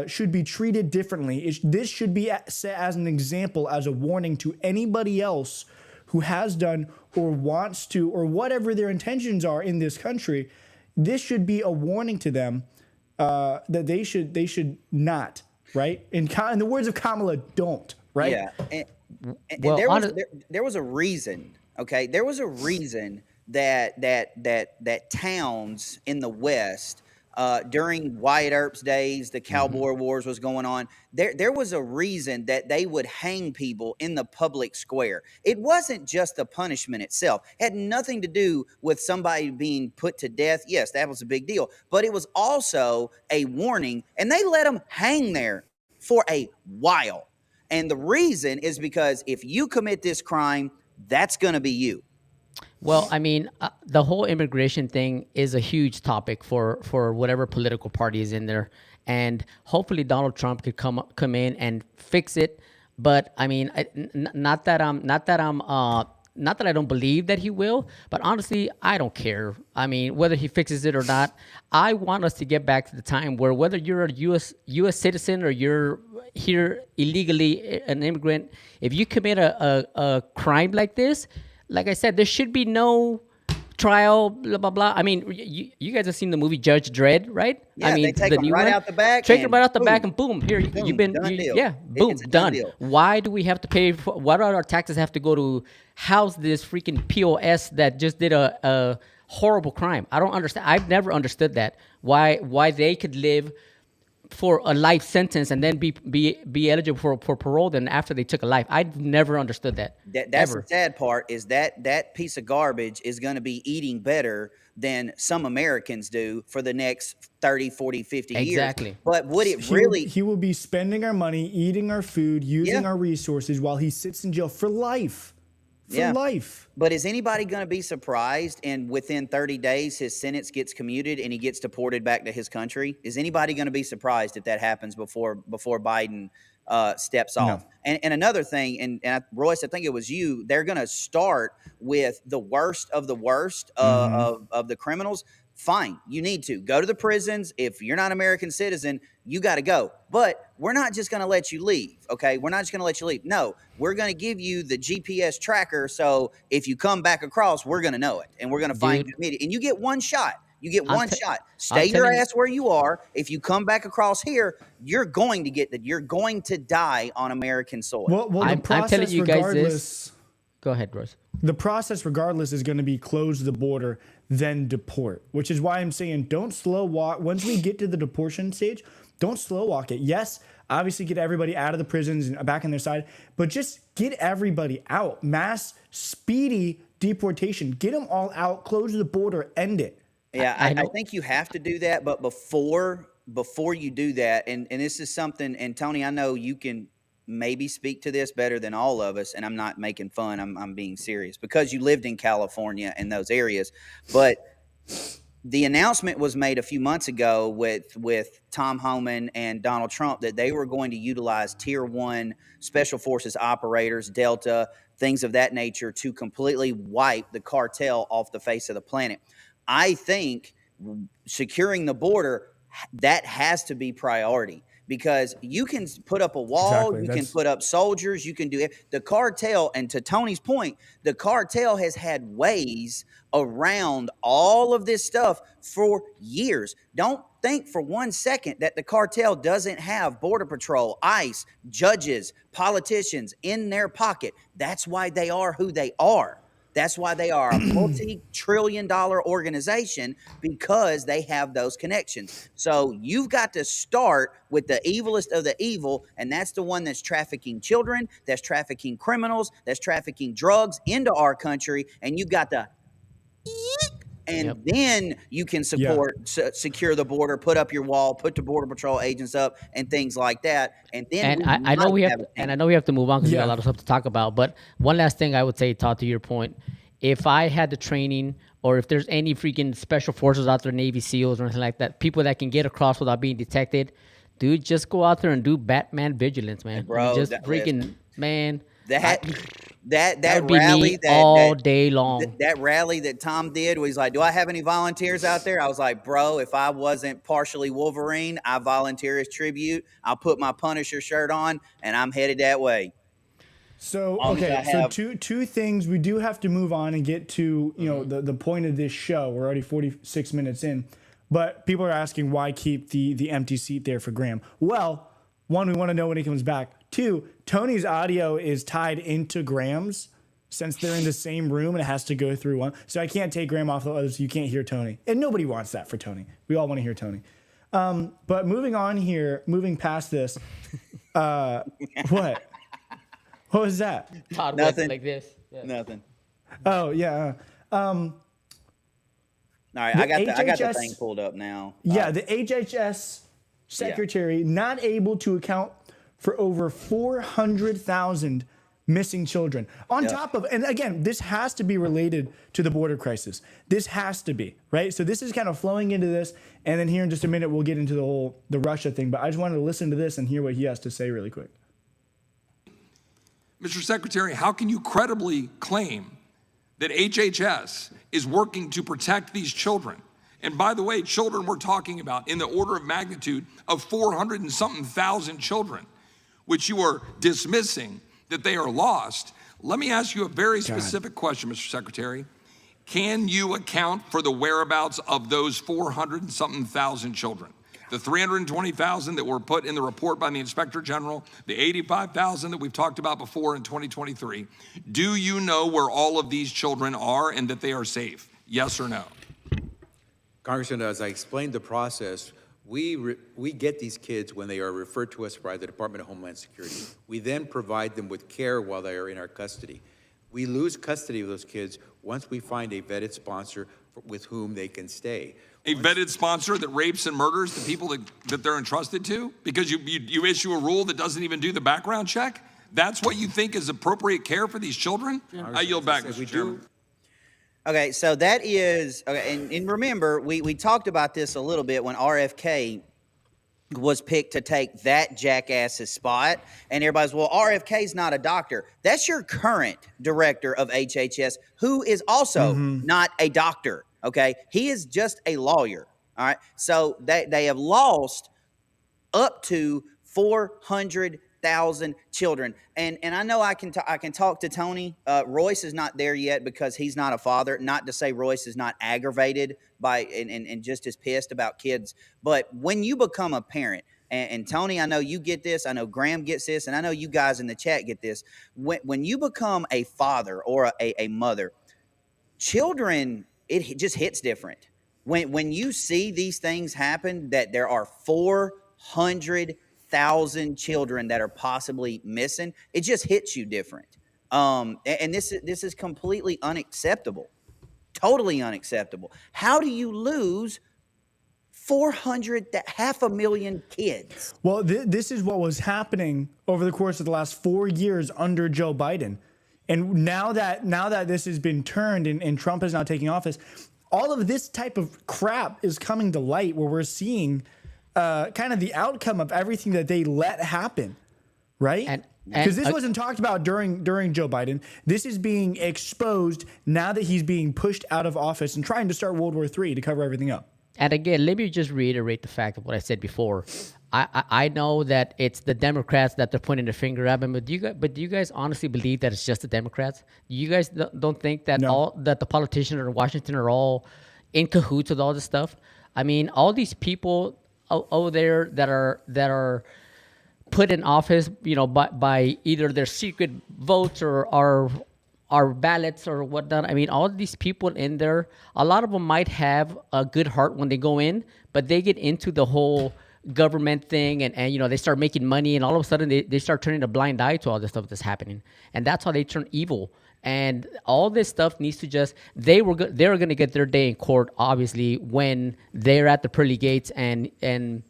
should be treated differently. This should be set as an example, as a warning to anybody else who has done or wants to, or whatever their intentions are in this country. This should be a warning to them that they should not, right? In the words of Kamala, don't, right? Yeah. And Well, there was a reason, okay? There was a reason that towns in the West, during Wyatt Earp's days, the Cowboy Wars was going on. There was a reason that they would hang people in the public square. It wasn't just the punishment itself. It had nothing to do with somebody being put to death. Yes, that was a big deal. But it was also a warning, and they let them hang there for a while. And the reason is because if you commit this crime, that's going to be you. Well, I mean, the whole immigration thing is a huge topic for whatever political party is in there, and hopefully Donald Trump could come in and fix it. But I mean, not that I don't believe that he will, but honestly, I don't care. I mean, whether he fixes it or not, I want us to get back to the time where whether you're a U.S. citizen or you're here illegally an immigrant, if you commit a crime like this. Like I said, there should be no trial, blah, blah, blah. I mean, you guys have seen the movie Judge Dredd, right? Yeah, I mean, they take them right out the back. Take them right out the back and boom, here, you've been, done deal. yeah, boom, It's a done. deal. Why do we have to pay, why do our taxes have to go to house this freaking POS that just did a horrible crime? I don't understand. I've never understood that. Why they could live for a life sentence and then be eligible for parole then after they took a life. I've never understood that. That's the sad part, is that piece of garbage is going to be eating better than some Americans do for the next 30, 40, 50 years. Exactly. But would it really... He will be spending our money, eating our food, using our resources while he sits in jail for life. For life. But is anybody going to be surprised and within 30 days his sentence gets commuted and he gets deported back to his country? Is anybody going to be surprised if that happens before Biden steps off? No. And another thing, and Royce, I think it was you, they're going to start with the worst of the worst of the criminals. Fine, you need to go to the prisons. If you're not an American citizen, you got to go. But we're not just going to let you leave, okay? We're not just going to let you leave. No, we're going to give you the GPS tracker, so if you come back across, we're going to know it, and we're going to find you immediately. And you get one shot. You get one shot. Stay your ass where you are. If you come back across here, you're going to get that. You're going to die on American soil. Well, I'm telling you guys this. Go ahead, Royce. The process, regardless, is going to be close the border, then deport, which is why I'm saying don't slow walk. Once we get to the deportation stage, don't slow walk it. Yes, obviously get everybody out of the prisons and back on their side, but just get everybody out. Mass, speedy deportation. Get them all out, close the border, end it. Yeah, I think you have to do that, but before you do that, and this is something, and Tony, I know you can maybe speak to this better than all of us, and I'm not making fun, I'm being serious, because you lived in California and those areas. But the announcement was made a few months ago with Tom Homan and Donald Trump that they were going to utilize Tier 1 Special Forces operators, Delta, things of that nature, to completely wipe the cartel off the face of the planet. I think securing the border, that has to be priority. Because you can put up a wall, you can put up soldiers, you can do it. The cartel, and to Tony's point, the cartel has had ways around all of this stuff for years. Don't think for 1 second that the cartel doesn't have Border Patrol, ICE, judges, politicians in their pocket. That's why they are who they are. That's why they are a multi-trillion-dollar organization, because they have those connections. So you've got to start with the evilest of the evil, and that's the one that's trafficking children, that's trafficking criminals, that's trafficking drugs into our country, and you've got to and then you can secure the border, put up your wall, put the Border Patrol agents up, and things like that. And then I know we have to move on because we got a lot of stuff to talk about. But one last thing I would say, Todd, to your point, if I had the training, or if there's any freaking special forces out there, Navy SEALs or anything like that, people that can get across without being detected, dude, just go out there and do Batman vigilance, man. Bro, just freaking man. That would rally be me all day long. That rally that Tom did was like, do I have any volunteers out there? I was like, bro, if I wasn't partially Wolverine, I volunteer as tribute. I'll put my Punisher shirt on and I'm headed that way. So so two things. We do have to move on and get to the point of this show. We're already 46 minutes in, but people are asking why keep the empty seat there for Graham. Well, one, we want to know when he comes back. Two, Tony's audio is tied into Graham's since they're in the same room and it has to go through one. So I can't take Graham off the others. You can't hear Tony. And nobody wants that for Tony. We all want to hear Tony. But moving on here, moving past this, what? What was that? Todd Nothing. Like this. Yeah. Nothing. Oh, yeah. All right, I got the thing pulled up now. Yeah, the HHS secretary not able to account for over 400,000 missing children. On top of, and again, this has to be related to the border crisis. This has to be, right? So this is kind of flowing into this, and then here in just a minute, we'll get into the Russia thing, but I just wanted to listen to this and hear what he has to say really quick. Mr. Secretary, how can you credibly claim that HHS is working to protect these children? And by the way, children we're talking about in the order of magnitude of 400 and something thousand children, which you are dismissing that they are lost. Let me ask you a very specific question, Mr. Secretary. Can you account for the whereabouts of those 400 and something thousand children? The 320,000 that were put in the report by the Inspector General, the 85,000 that we've talked about before in 2023. Do you know where all of these children are and that they are safe? Yes or no? Congressman, as I explained the process, we get these kids when they are referred to us by the Department of Homeland Security. We then provide them with care while they are in our custody. We lose custody of those kids once we find a vetted sponsor with whom they can stay. A vetted sponsor that rapes and murders the people that they're entrusted to? Because you issue a rule that doesn't even do the background check? That's what you think is appropriate care for these children? I yield back, Mr. Chairman. Okay, so that is, and remember, we talked about this a little bit when RFK was picked to take that jackass's spot, and everybody's, well, RFK's not a doctor. That's your current director of HHS, who is also not a doctor, okay? He is just a lawyer, all right? So they have lost up to 400,000 children. And I know I can talk to Tony. Royce is not there yet because he's not a father. Not to say Royce is not aggravated by and just as pissed about kids. But when you become a parent, and Tony, I know you get this. I know Graham gets this. And I know you guys in the chat get this. When you become a father or a mother, children, it just hits different. When you see these things happen, that there are 400,000 children that are possibly missing, it just hits you different. And this is completely unacceptable, totally unacceptable. How do you lose 500,000 kids? Well, this is what was happening over the course of the last 4 years under Joe Biden. And now that this has been turned and Trump is now taking office, all of this type of crap is coming to light where we're seeing kind of the outcome of everything that they let happen, right? Because this wasn't talked about during Joe Biden. This is being exposed now that he's being pushed out of office and trying to start World War III to cover everything up. And again, let me just reiterate the fact of what I said before. I know that it's the Democrats that they're pointing their finger at, but do you guys honestly believe that it's just the Democrats? You guys don't think that that the politicians in Washington are all in cahoots with all this stuff? I mean, all these people over there that are put in office, by either their secret votes or our ballots or whatnot. I mean, all these people in there, a lot of them might have a good heart when they go in, but they get into the whole government thing and they start making money, and all of a sudden they start turning a blind eye to all this stuff that's happening, and that's how they turn evil. And all this stuff needs to just they're going to get their day in court, obviously, when they're at the pearly gates, and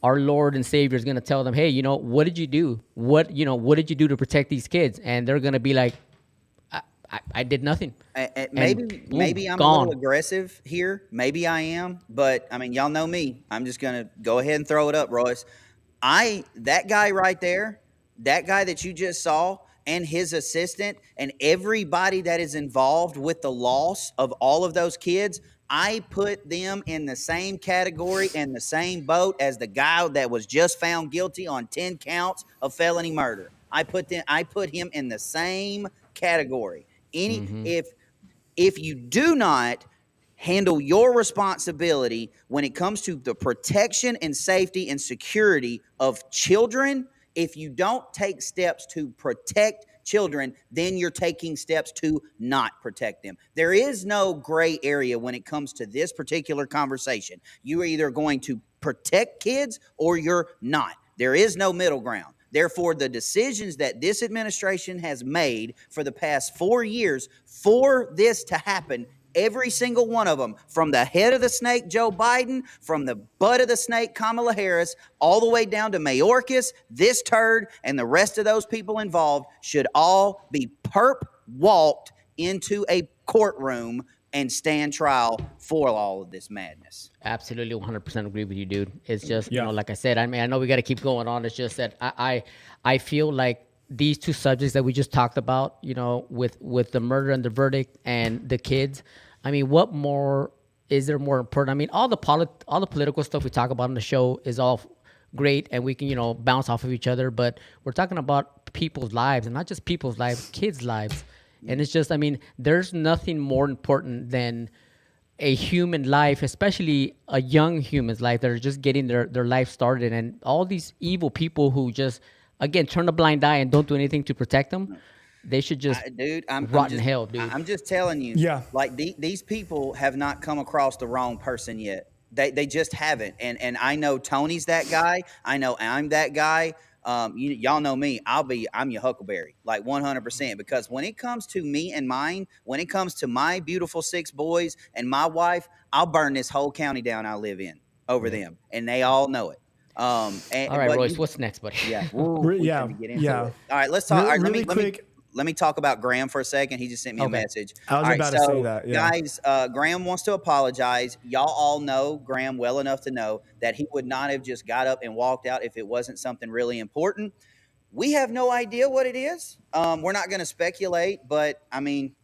our Lord and Savior is going to tell them, hey, what did you do? What did you do to protect these kids? And they're going to be like, I did nothing. Maybe I'm a little aggressive here. Maybe I am, but I mean, y'all know me. I'm just gonna go ahead and throw it up, Royce. That guy right there, that guy that you just saw, and his assistant, and everybody that is involved with the loss of all of those kids, I put them in the same category and the same boat as the guy that was just found guilty on 10 counts of felony murder. I put him in the same category. If you do not handle your responsibility when it comes to the protection and safety and security of children, if you don't take steps to protect children, then you're taking steps to not protect them. There is no gray area when it comes to this particular conversation. You are either going to protect kids or you're not. There is no middle ground. Therefore, the decisions that this administration has made for the past 4 years for this to happen, every single one of them, from the head of the snake, Joe Biden, from the butt of the snake, Kamala Harris, all the way down to Mayorkas, this turd, and the rest of those people involved should all be walked into a courtroom and stand trial for all of this madness. Absolutely, 100% agree with you, dude. It's just, like I said, I mean, I know we got to keep going on. It's just that I feel like these two subjects that we just talked about, with the murder and the verdict and the kids, I mean, what more is there more important? I mean, all the political stuff we talk about on the show is all great, and we can, bounce off of each other, but we're talking about people's lives, and not just people's lives, kids' lives. And it's just, I mean, there's nothing more important than a human life, especially a young human's life that are just getting their life started. And all these evil people who just, again, turn a blind eye and don't do anything to protect them, they should just rot in hell, dude. I'm just telling you, like these people have not come across the wrong person yet. They just haven't. And I know Tony's that guy. I know I'm that guy. Y'all know me. I'm your huckleberry, like 100%. Because when it comes to me and mine, when it comes to my beautiful 6 boys and my wife, I'll burn this whole county down I live in over them, and they all know it. All right, Royce, what's next, buddy? Yeah, get into it. All right, let's talk. Let me talk about Graham for a second. He just sent me a message. I was about to say that. Yeah. Guys, Graham wants to apologize. Y'all all know Graham well enough to know that he would not have just got up and walked out if it wasn't something really important. We have no idea what it is. We're not going to speculate, but I mean,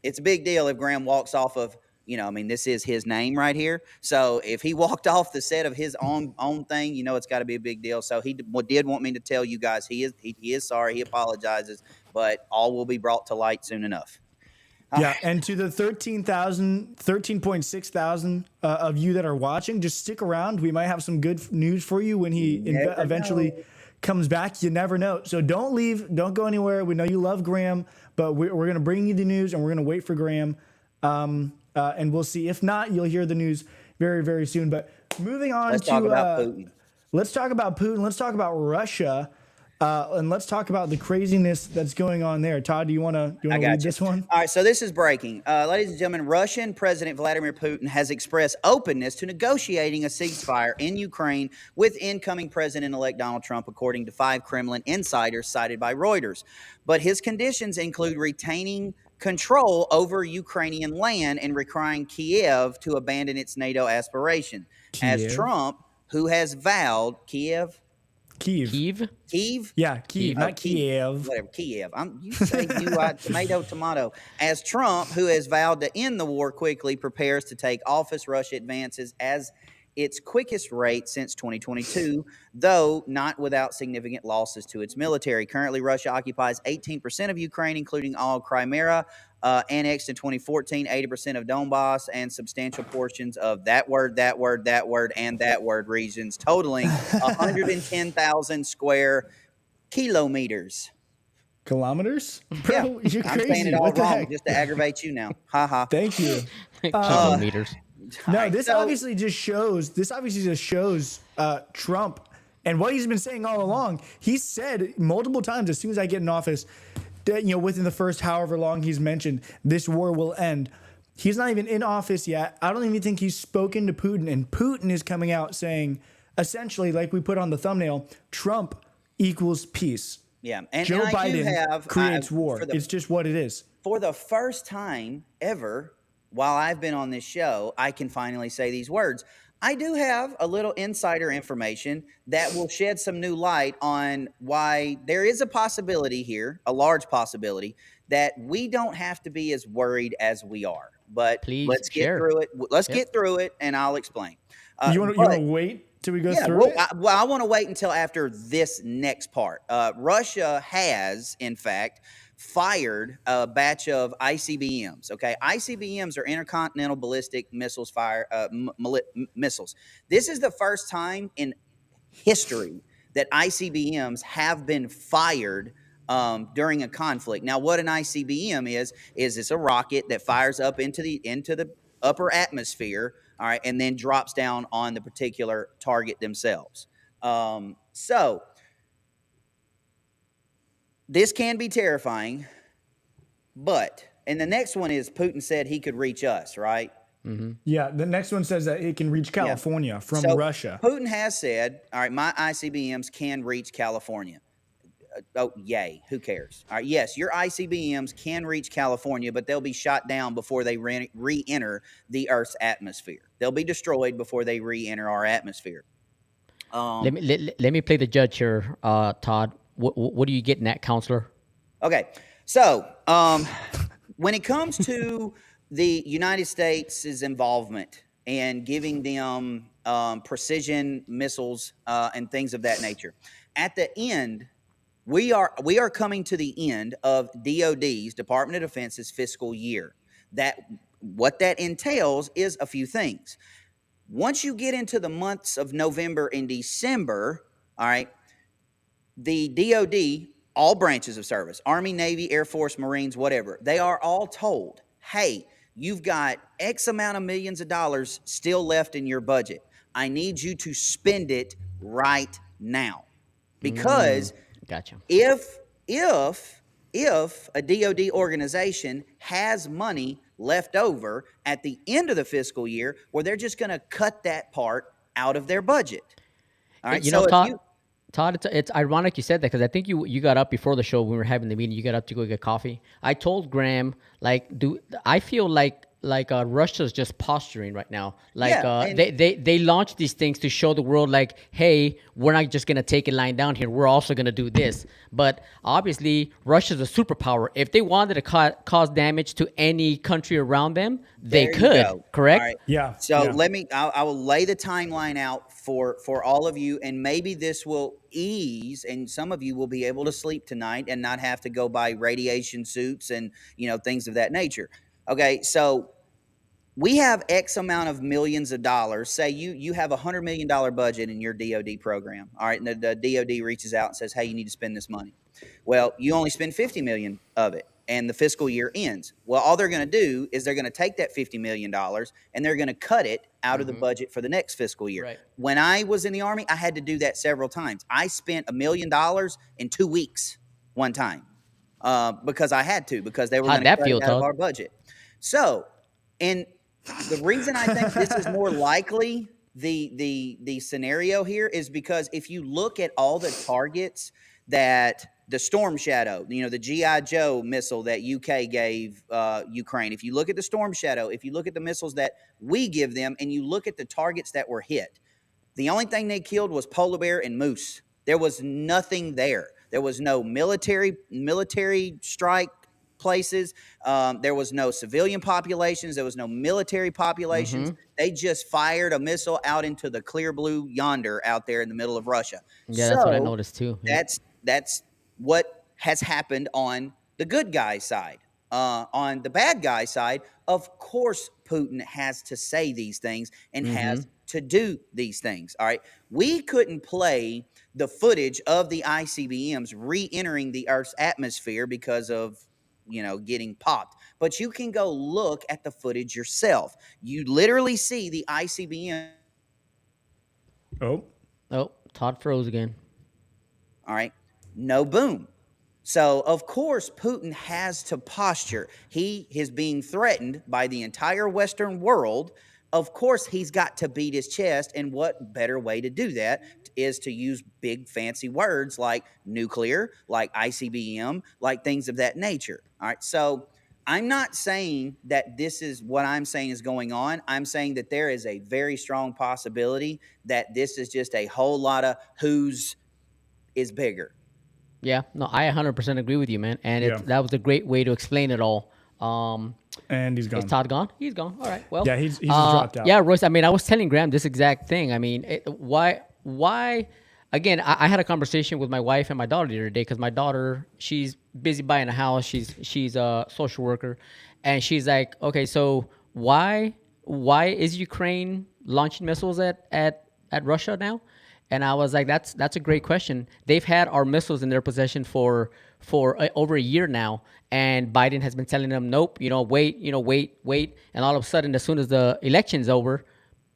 it's a big deal if Graham walks off of, this is his name right here. So if he walked off the set of his own thing, it's got to be a big deal. So he did want me to tell you guys he is sorry. He apologizes, but all will be brought to light soon enough. Yeah, and to the 13.6 thousand of you that are watching, just stick around. We might have some good news for you when he eventually comes back. You never know. So don't leave. Don't go anywhere. We know you love Graham, but we're going to bring you the news, and we're going to wait for Graham. And we'll see. If not, you'll hear the news very, very soon. But moving on Let's talk about Putin. Let's talk about Putin. Let's talk about Russia. And let's talk about the craziness that's going on there. Todd, do you want to read this one? All right, so this is breaking. Ladies and gentlemen, Russian President Vladimir Putin has expressed openness to negotiating a ceasefire in Ukraine with incoming President-elect Donald Trump, according to 5 Kremlin insiders cited by Reuters. But his conditions include retaining control over Ukrainian land and requiring Kiev to abandon its NATO aspiration. As Trump, who has vowed Kiev. Yeah, Kiev, not Kiev. Whatever, Kiev. You say tomato. As Trump, who has vowed to end the war quickly, prepares to take office, Russia advances as its quickest rate since 2022, though not without significant losses to its military. Currently, Russia occupies 18% of Ukraine, including all Crimea, annexed in 2014, 80% of Donbass, and substantial portions of that word, and that word regions, totaling 110,000 square kilometers. Kilometers? Bro, Yeah, you're I'm crazy. saying it all What the wrong heck? just to aggravate you now. Ha ha. Thank you. Kilometers. No, this obviously just shows Trump and what he's been saying all along. He said multiple times, as soon as I get in office, that, within the first however long he's mentioned, this war will end. He's not even in office yet. I don't even think he's spoken to Putin, and Putin is coming out saying, essentially, like we put on the thumbnail, Trump equals peace. Yeah, and Joe I do Biden have, creates war. It's just what it is. For the first time ever, while I've been on this show, I can finally say these words. I do have a little insider information that will shed some new light on why there is a possibility here, a large possibility, that we don't have to be as worried as we are. But Please let's get share. through it. Let's get through it, and I'll explain. You want to wait till we go through it? I want to wait until after this next part. Russia has, in fact, fired a batch of ICBMs. Okay, ICBMs are intercontinental ballistic missiles. Missiles. This is the first time in history that ICBMs have been fired during a conflict. Now, what an ICBM is it's a rocket that fires up into the upper atmosphere, all right, and then drops down on the particular target themselves. So this can be terrifying, and the next one is Putin said he could reach us, right? Mm-hmm. Yeah, the next one says that it can reach California from Russia. Putin has said, all right, my ICBMs can reach California. Oh, yay, who cares? All right, yes, your ICBMs can reach California, but they'll be shot down before they re-enter the Earth's atmosphere. They'll be destroyed before they re-enter our atmosphere. Let me play the judge here, Todd. What are you getting at, counselor? Okay, so when it comes to the United States' involvement and giving them precision missiles and things of that nature, at the end, we are coming to the end of DOD's, Department of Defense's fiscal year. What that entails is a few things. Once you get into the months of November and December, all right, the DOD, all branches of service, Army, Navy, Air Force, Marines, whatever, they are all told, hey, you've got X amount of millions of dollars still left in your budget. I need you to spend it right now. Because gotcha. If a DOD organization has money left over at the end of the fiscal year, where they're just going to cut that part out of their budget. All right. Todd, it's ironic you said that, because I think you got up before the show when we were having the meeting. You got up to go get coffee. I told Graham, I feel like Russia's just posturing right now. They launched these things to show the world, like, hey, we're not just gonna take it lying down here. We're also gonna do this. But obviously, Russia's a superpower. If they wanted to cause damage to any country around them, they could. Correct? All right. Yeah. So I will lay the timeline out for all of you, and maybe this will ease, and some of you will be able to sleep tonight and not have to go buy radiation suits and things of that nature. Okay, so we have X amount of millions of dollars. Say you have $100 million budget in your DOD program. All right, and the DOD reaches out and says, hey, you need to spend this money. Well, you only spend $50 million of it, and the fiscal year ends. Well, all they're going to do is they're going to take that $50 million and they're going to cut it out of the budget for the next fiscal year. Right. When I was in the Army, I had to do that several times. I spent $1 million in 2 weeks one time because I had to, because they were going to cut it out of our budget. So, and the reason I think this is more likely the scenario here is because if you look at all the targets that the Storm Shadow, the G.I. Joe missile that UK gave Ukraine, if you look at the Storm Shadow, if you look at the missiles that we give them, and you look at the targets that were hit, the only thing they killed was polar bear and moose. There was nothing there. There was no military strike places. There was no civilian populations. There was no military populations. They just fired a missile out into the clear blue yonder out there in the middle of Russia. Yeah, that's what I So noticed too. Yep. that's what has happened on the good guy side. On the bad guy side, of course, Putin has to say these things and has to do these things. All right. We couldn't play the footage of the ICBMs re-entering the Earth's atmosphere because of, getting popped. But you can go look at the footage yourself. You literally see the ICBM. Oh, Todd froze again. All right. No boom. So, of course, Putin has to posture. He is being threatened by the entire Western world. Of course, he's got to beat his chest. And what better way to do that is to use big, fancy words like nuclear, like ICBM, like things of that nature. All right. So, I'm not saying that this is what I'm saying is going on. I'm saying that there is a very strong possibility that this is just a whole lot of whose is bigger. Yeah, no, I 100% agree with you, man. And that was a great way to explain it all. And he's gone. Is Todd gone? He's gone. All right. Well, yeah, he's just dropped out. Yeah, Royce. I mean, I was telling Graham this exact thing. I mean, why? Again, I had a conversation with my wife and my daughter the other day because my daughter, she's busy buying a house. She's a social worker, and she's like, okay, so why is Ukraine launching missiles at Russia now? And I was like, that's a great question. They've had our missiles in their possession for over a year now, and Biden has been telling them, nope, wait. And all of a sudden, as soon as the election's over,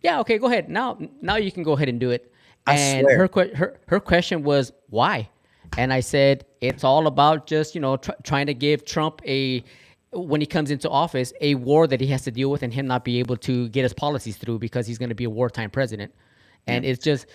yeah, okay, go ahead. Now you can go ahead and do it. And her question was why? And I said, it's all about just, trying to give Trump when he comes into office, a war that he has to deal with and him not be able to get his policies through because he's going to be a wartime president. And it's just,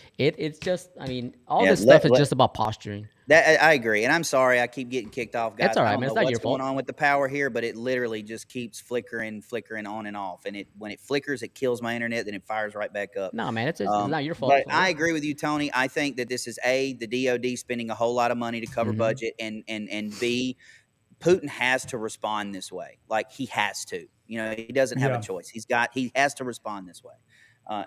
I mean, all this stuff is just about posturing. That I agree, and I'm sorry I keep getting kicked off, guys. That's all right, man. It's not your fault. What's going on with the power here, but it literally just keeps flickering on and off. And when it flickers, it kills my internet, then it fires right back up. No, man, it's not your fault. But I agree with you, Tony. I think that this is the DOD spending a whole lot of money to cover budget, and B, Putin has to respond this way. Like he has to. He doesn't have a choice. He has to respond this way.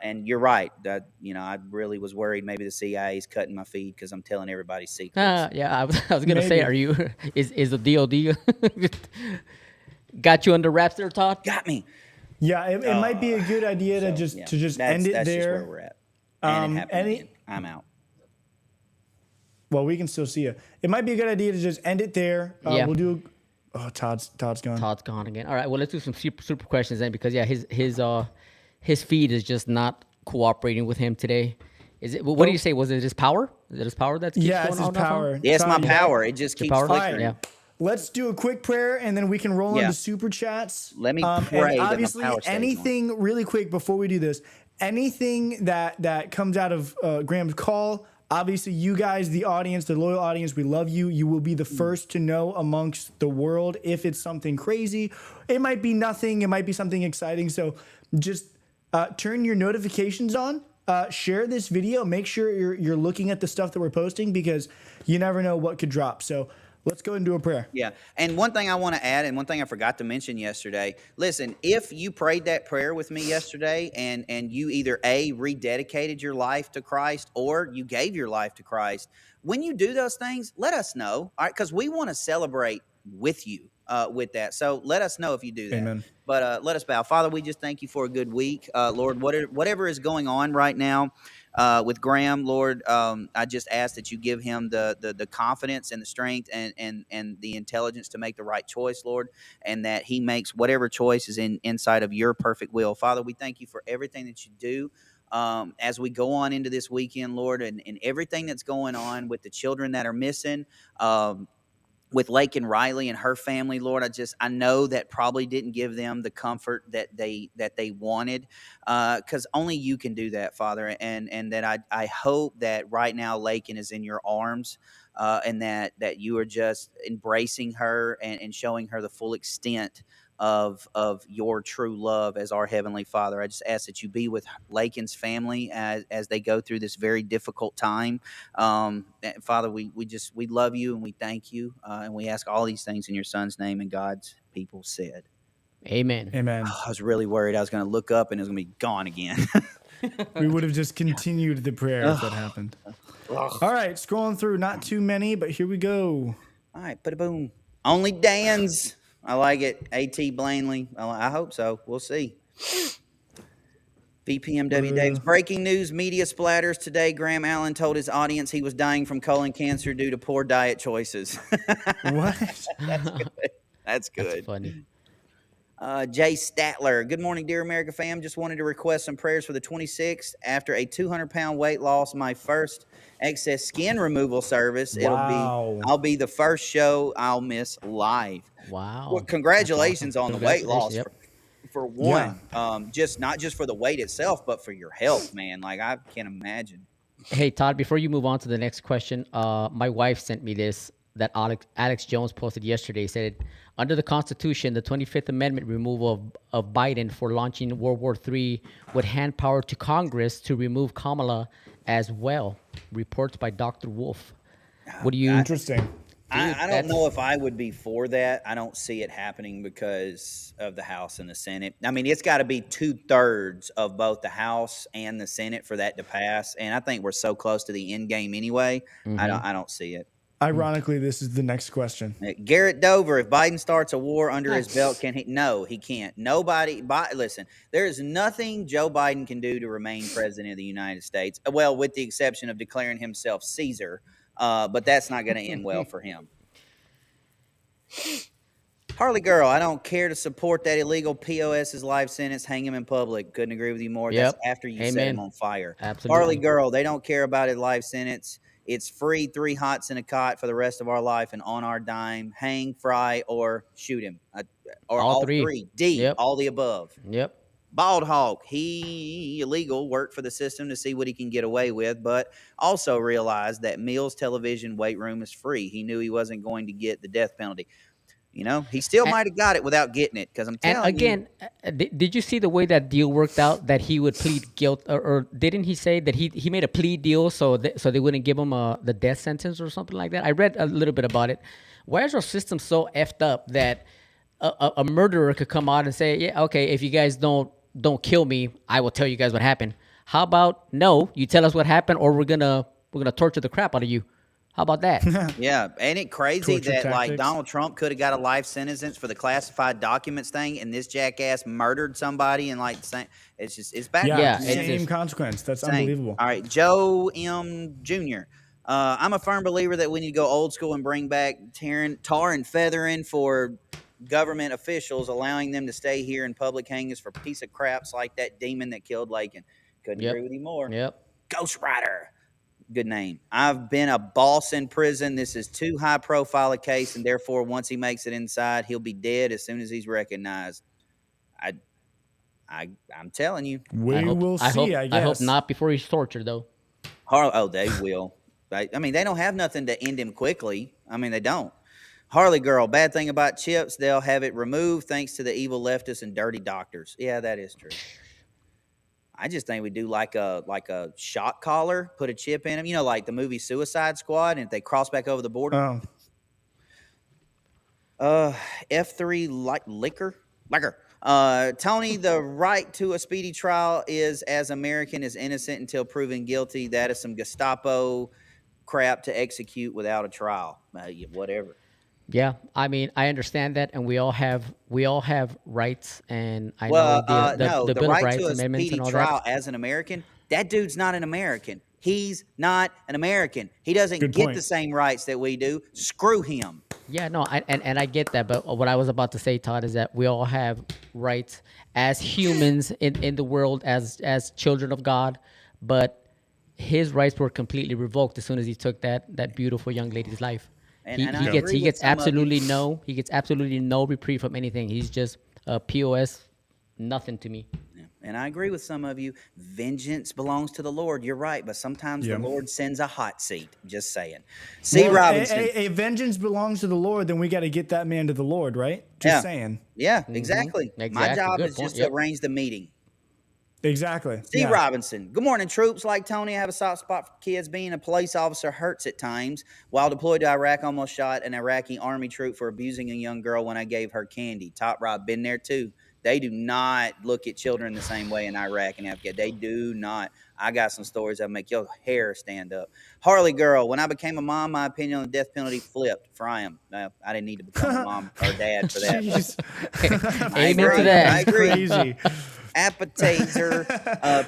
And you're right. That I really was worried maybe the CIA is cutting my feed because I'm telling everybody secrets. Yeah, I was gonna say, is the DOD got you under wraps there, Todd? Got me. Yeah, it might be a good idea to just end it that's there. Just where we're at. And it happened again. I'm out. Well, we can still see you. It might be a good idea to just end it there. We'll do. Oh, Todd's gone. Todd's gone again. All right. Well, let's do some super questions then, because his feed is just not cooperating with him today. Is it? What do you say? Was it his power? Is it his power that keeps going it's his on? power. Yeah, it's my power. It just keeps flickering. Yeah. Let's do a quick prayer and then we can roll into super chats. Let me pray. And obviously, that my power stays anything on. really quick before we do this, anything that comes out of Graham's call. Obviously, you guys, the audience, the loyal audience, we love you. You will be the first to know amongst the world if it's something crazy. It might be nothing. It might be something exciting. So just turn your notifications on. Share this video. Make sure you're looking at the stuff that we're posting because you never know what could drop. So let's go and do a prayer. Yeah. And one thing I want to add, and one thing I forgot to mention yesterday, listen, if you prayed that prayer with me yesterday and you either rededicated your life to Christ or you gave your life to Christ, when you do those things, let us know. All right. Because we want to celebrate with you with that. So let us know if you do that. Amen. But let us bow. Father, we just thank you for a good week. Lord, whatever is going on right now with Graham, Lord, I just ask that you give him the confidence and the strength and the intelligence to make the right choice, Lord, and that he makes whatever choice is inside of your perfect will. Father, we thank you for everything that you do. As we go on into this weekend, Lord, and everything that's going on with the children that are missing, with Laken Riley and her family, Lord, I know that probably didn't give them the comfort that they wanted, because only you can do that, Father. And that I hope that right now Laken is in your arms, and that you are just embracing her and showing her the full extent of your true love as our Heavenly Father. I just ask that you be with Laken's family as they go through this very difficult time. Father, we love you and we thank you, and we ask all these things in your Son's name, and God's people said. Amen. Amen. I was really worried I was going to look up and it was going to be gone again. We would have just continued the prayer if that happened. All right, scrolling through, not too many, but here we go. All right, put a boom. Only Dan's. I like it. A.T. Blanley. I hope so. We'll see. VPMW Davis. Breaking news, media splatters today. Graham Allen told his audience he was dying from colon cancer due to poor diet choices. What? That's good. That's good. That's funny. Jay Statler. Good morning, dear America fam. Just wanted to request some prayers for the 26th. After a 200-pound weight loss, my first excess skin removal service. Wow. I'll be the first show I'll miss live. Wow. Well, congratulations on the weight loss Yep. for one. Just not just for the weight itself, but for your health, man. Like, I can't imagine. Hey, Todd, before you move on to the next question, my wife sent me this that Alex Jones posted yesterday. He said, under the Constitution, the 25th Amendment removal of Biden for launching World War III would hand power to Congress to remove Kamala as well. Reports by Dr. Wolf. What do you... Interesting. I don't know if I would be for that. I don't see it happening because of the House and the Senate. I mean, it's got to be 2/3 of both the House and the Senate for that to pass. And I think we're so close to the end game anyway. Mm-hmm. I don't see it. Ironically, this is the next question. Garrett Dover, if Biden starts a war under his belt, can he? No, he can't. Listen, there is nothing Joe Biden can do to remain president of the United States. Well, with the exception of declaring himself Caesar. But that's not going to end well for him. Harley Girl, I don't care to support that illegal POS's life sentence. Hang him in public. Couldn't agree with you more. Yep. That's after you Amen. set him on fire. Absolutely. Harley Girl, they don't care about his life sentence. It's free 3 hots in a cot for the rest of our life and on our dime. Hang, fry, or shoot him. Or all three. D, Yep. all the above. Yep. Bald Hawk, he illegal, worked for the system to see what he can get away with, but also realized that Mills Television weight room is free. He knew he wasn't going to get the death penalty. You know, he still might have got it without getting it, because I'm telling you. And again, did you see the way that deal worked out, that he would plead guilt, or didn't he say that he made a plea deal so they wouldn't give him the death sentence or something like that? I read a little bit about it. Why is our system so effed up that a murderer could come out and say, yeah, okay, if you guys don't kill me, I will tell you guys what happened. How about, no, you tell us what happened, or we're gonna torture the crap out of you. How about that? Yeah, ain't it crazy Torture that tactics. like Donald Trump could have got a life sentence for the classified documents thing, and this jackass murdered somebody and like it's backwards. Yeah, it's same just- consequence. That's Same. unbelievable. All right, Joe M. Jr. I'm a firm believer that we need to go old school and bring back tar and feathering for government officials, allowing them to stay here in public hangings for piece of craps like that demon that killed Laken. Couldn't Yep. agree with you more. Yep. Ghost Rider. Good name. I've been a boss in prison. This is too high profile a case, and therefore once he makes it inside, he'll be dead as soon as he's recognized. I'm telling you. We will see, I guess. I hope not before he's tortured, though. Oh, they will. I mean, they don't have nothing to end him quickly. I mean, they don't. Harley Girl, bad thing about chips, they'll have it removed thanks to the evil leftists and dirty doctors. Yeah, that is true. I just think we do like a shock collar, put a chip in them. You know, like the movie Suicide Squad, and if they cross back over the border. F3 liquor. Tony, the right to a speedy trial is as American as innocent until proven guilty. That is some Gestapo crap to execute without a trial. Whatever. Yeah, I mean, I understand that, and we all have rights, and I know the Bill of right Rights to a amendments speedy and all trial that. as an American, that dude's not an American. He's not an American. He doesn't Good get point. the same rights that we do. Screw him. Yeah, no, and I get that, but what I was about to say, Todd, is that we all have rights as humans in the world, as children of God, but his rights were completely revoked as soon as he took that beautiful young lady's life. And I He agree with gets some of absolutely no reprieve from anything. He's just a POS, nothing to me. and I agree with some of you, vengeance belongs to the Lord. You're right, but sometimes the Lord sends a hot seat. Just saying. C. Robinson. A vengeance belongs to the Lord, then we got to get that man to the Lord, right? Just saying. Yeah, exactly. My job is just to arrange the meeting. Exactly. Steve Robinson. Good morning, troops. Like Tony, I have a soft spot for kids. Being a police officer hurts at times. While deployed to Iraq, almost shot an Iraqi army troop for abusing a young girl when I gave her candy. Top Rob, been there too. They do not look at children the same way in Iraq and Afghanistan. They do not. I got some stories that make your hair stand up. Harley girl, when I became a mom, my opinion on the death penalty flipped. Fry him. I didn't need to become a mom or dad for that. Amen to that. I agree. Crazy. Appetizer.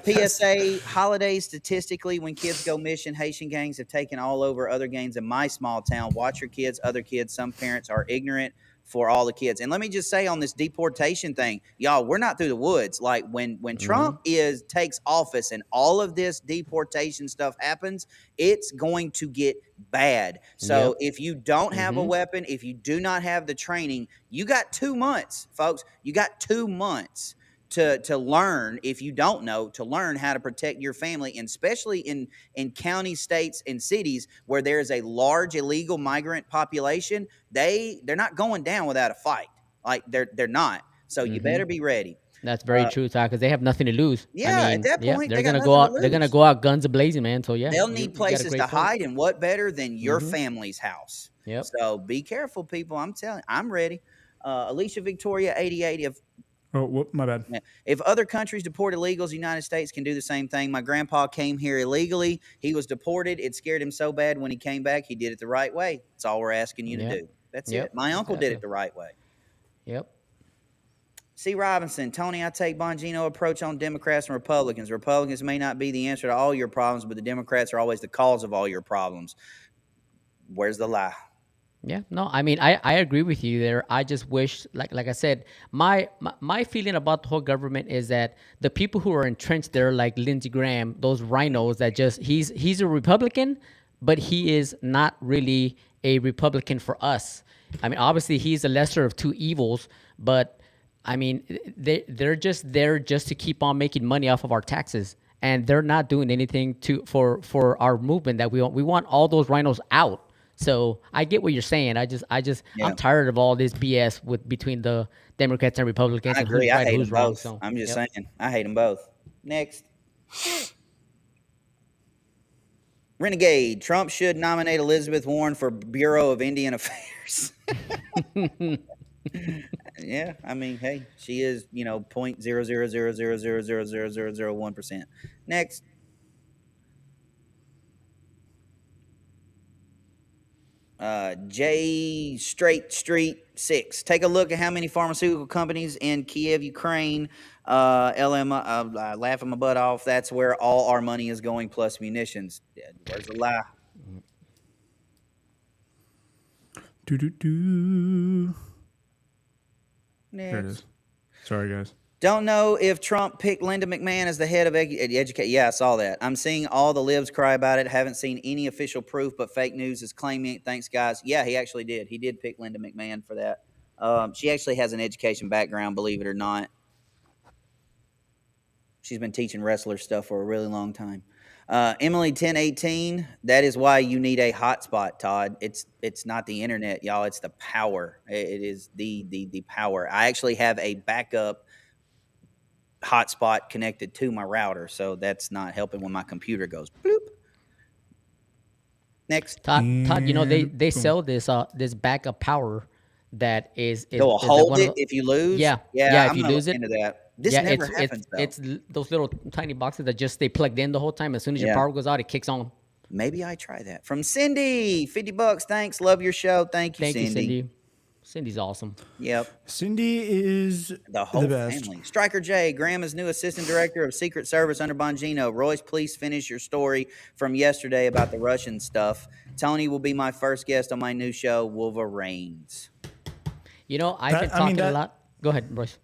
PSA, holidays statistically, when kids go missing, Haitian gangs have taken all over other gangs in my small town. Watch your kids, other kids. Some parents are ignorant for all the kids. And let me just say on this deportation thing, y'all, we're not through the woods. Like when Trump takes office and all of this deportation stuff happens, it's going to get bad. So if you don't have a weapon, if you do not have the training, you got 2 months, folks. You got 2 months to learn, if you don't know, to learn how to protect your family, and especially in counties, states, and cities where there is a large illegal migrant population. They're not going down without a fight. Like they're not. So you better be ready. That's very true, Ty, because they have nothing to lose. Yeah, I mean, at that point, they're they got gonna nothing go to out. lose. They're gonna go out guns a blazing, man. So yeah, They'll need places to hide, and what better than your family's house? Yep. So be careful, people. I'm telling you, I'm ready. Alicia Victoria, 88. My bad. If other countries deport illegals, the United States can do the same thing. My grandpa came here illegally. He was deported. It scared him so bad when he came back. He did it the right way. That's all we're asking you to do. That's it. My uncle did it the right way. Yep. C. Robinson, Tony, I take Bongino approach on Democrats and Republicans. Republicans may not be the answer to all your problems, but the Democrats are always the cause of all your problems. Where's the lie? Yeah, no, I mean, I agree with you there. I just wish, like I said, my feeling about the whole government is that the people who are entrenched there, like Lindsey Graham, those rhinos that just, he's a Republican, but he is not really a Republican for us. I mean, obviously he's the lesser of two evils, but I mean, they're just there just to keep on making money off of our taxes, and they're not doing anything for our movement that we want. We want all those rhinos out. So I get what you're saying. I'm tired of all this BS between the Democrats and Republicans. I agree. And I hate who's them wrong. both. So, I'm just saying. I hate them both. Next. Renegade. Trump should nominate Elizabeth Warren for Bureau of Indian Affairs. Yeah, I mean, hey, she is, 0.000000001%. Next. J Straight Street 6. Take a look at how many pharmaceutical companies in Kiev, Ukraine, LM, laughing my butt off. That's where all our money is going, plus munitions. Where's the lie? Next. There it is. Sorry, guys. Don't know if Trump picked Linda McMahon as the head of education. Yeah, I saw that. I'm seeing all the libs cry about it. Haven't seen any official proof, but fake news is claiming it. Thanks, guys. Yeah, he actually did. He did pick Linda McMahon for that. She actually has an education background, believe it or not. She's been teaching wrestler stuff for a really long time. Emily 1018. That is why you need a hotspot, Todd. It's not the internet, y'all. It's the power. It is the power. I actually have a backup hotspot connected to my router, so that's not helping when my computer goes bloop. Next. Todd, they sell this backup power that is they'll hold it if you lose. Yeah, I'm if you not lose it. into that. This never happens. It's those little tiny boxes that just stay plugged in the whole time. As soon as your power goes out, it kicks on. Maybe I try that. From Cindy, $50. Thanks. Love your show. Thank you, Cindy. Cindy's awesome. Yep. Cindy is the whole best. family. Striker J, Grandma's new assistant director of Secret Service under Bongino. Royce, please finish your story from yesterday about the Russian stuff. Tony will be my first guest on my new show, Wolverines. I've been talking a lot. Go ahead, Royce.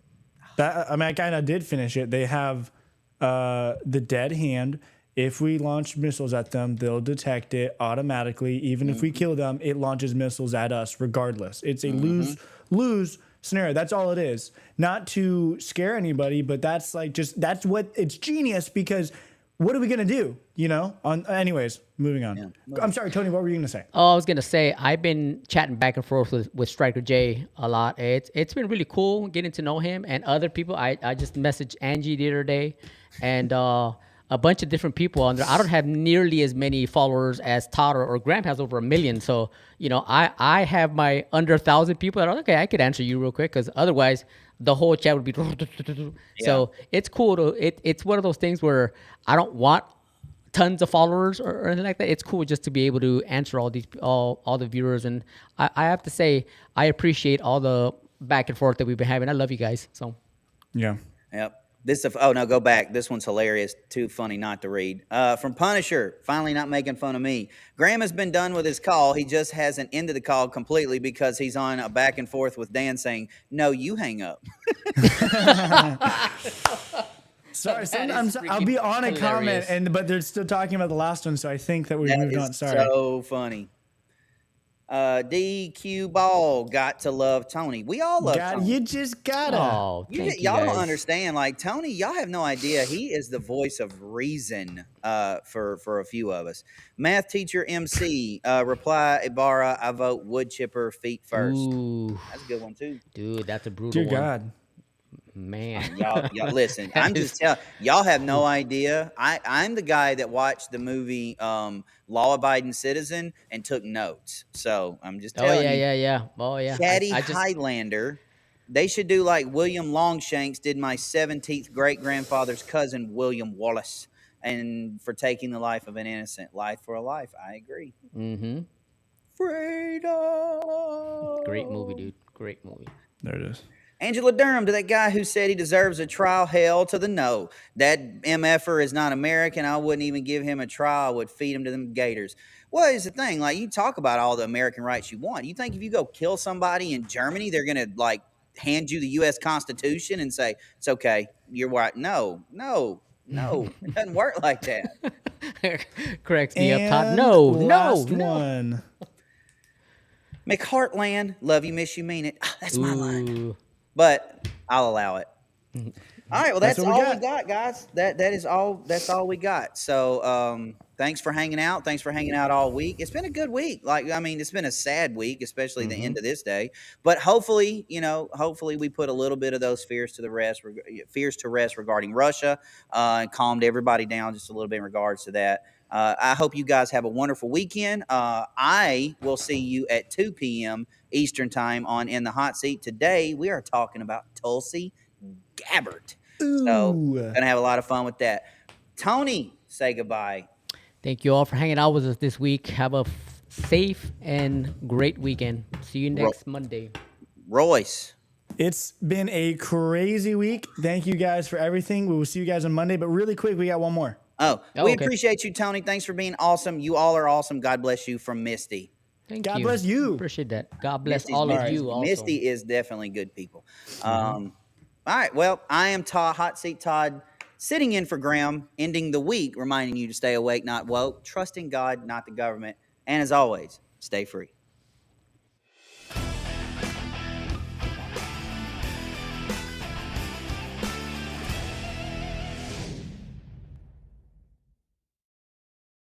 I kind of did finish it. They have the dead hand. If we launch missiles at them, they'll detect it automatically. Even if we kill them, it launches missiles at us regardless. It's a lose scenario. That's all it is. Not to scare anybody, but that's like that's what it's genius because what are we gonna do? Anyways, moving on. Yeah. I'm sorry, Tony. What were you gonna say? Oh, I was gonna say I've been chatting back and forth with Striker J a lot. It's been really cool getting to know him and other people. I just messaged Angie the other day, and a bunch of different people on there. I don't have nearly as many followers as Todd or Graham has, over 1 million. So I have my under 1,000 people that are okay. I could answer you real quick because otherwise the whole chat would be. So it's cool it's one of those things where I don't want tons of followers or anything like that. It's cool just to be able to answer all the viewers, and I have to say I appreciate all the back and forth that we've been having. I love you guys. So yeah. Yep. Go back. This one's hilarious. Too funny not to read. From Punisher, finally not making fun of me. Graham has been done with his call. He just hasn't ended the call completely because he's on a back and forth with Dan saying, "No, you hang up." Sorry, sometimes I'll be on a comment, but they're still talking about the last one, so I think that we moved on. Sorry. So funny. DQ Ball got to love Tony. We all love Tony. You just gotta. Oh, y'all don't understand. Like Tony, y'all have no idea. He is the voice of reason for a few of us. Math teacher MC, reply Ibarra, I vote wood chipper feet first. Ooh. That's a good one too. Dude, that's a brutal one. Dear God. Man. Y'all listen. I'm just telling y'all have no idea. I'm the guy that watched the movie Law-Abiding Citizen and took notes. So I'm just telling you. Yeah. Oh yeah. Caddy Highlander. They should do like William Longshanks did my 17th great grandfather's cousin William Wallace, and for taking the life of an innocent. Life for a life. I agree. Mm-hmm. Freedom. Great movie, dude. Great movie. There it is. Angela Durham, to that guy who said he deserves a trial, hell to the no. That MFer is not American. I wouldn't even give him a trial. I would feed him to them gators. Well, here's the thing. Like, you talk about all the American rights you want. You think if you go kill somebody in Germany, they're going to, like, hand you the U.S. Constitution and say, it's okay, you're right. No. It doesn't work like that. Corrects me up top. No. One. McHeartland, love you, miss you, mean it. That's my line. But I'll allow it. All right, well, that's all we got, guys. That's all we got. So thanks for hanging out. Thanks for hanging out all week. It's been a good week. It's been a sad week, especially the end of this day. But hopefully we put a little bit of those fears to rest regarding Russia, and calmed everybody down just a little bit in regards to that. I hope you guys have a wonderful weekend. I will see you at 2 p.m. Eastern time on In the Hot Seat. Today, we are talking about Tulsi Gabbard. Ooh. So, going to have a lot of fun with that. Tony, say goodbye. Thank you all for hanging out with us this week. Have a safe and great weekend. See you next Monday. Royce. It's been a crazy week. Thank you guys for everything. We will see you guys on Monday. But really quick, we got one more. We appreciate you, Tony. Thanks for being awesome. You all are awesome. God bless you from Misty. Thank God you. bless you. Appreciate that. God bless all of you also. Misty is definitely good people. All right. Well, I am Todd, Hot Seat Todd, sitting in for Graham, ending the week, reminding you to stay awake, not woke, trusting God, not the government. And as always, stay free.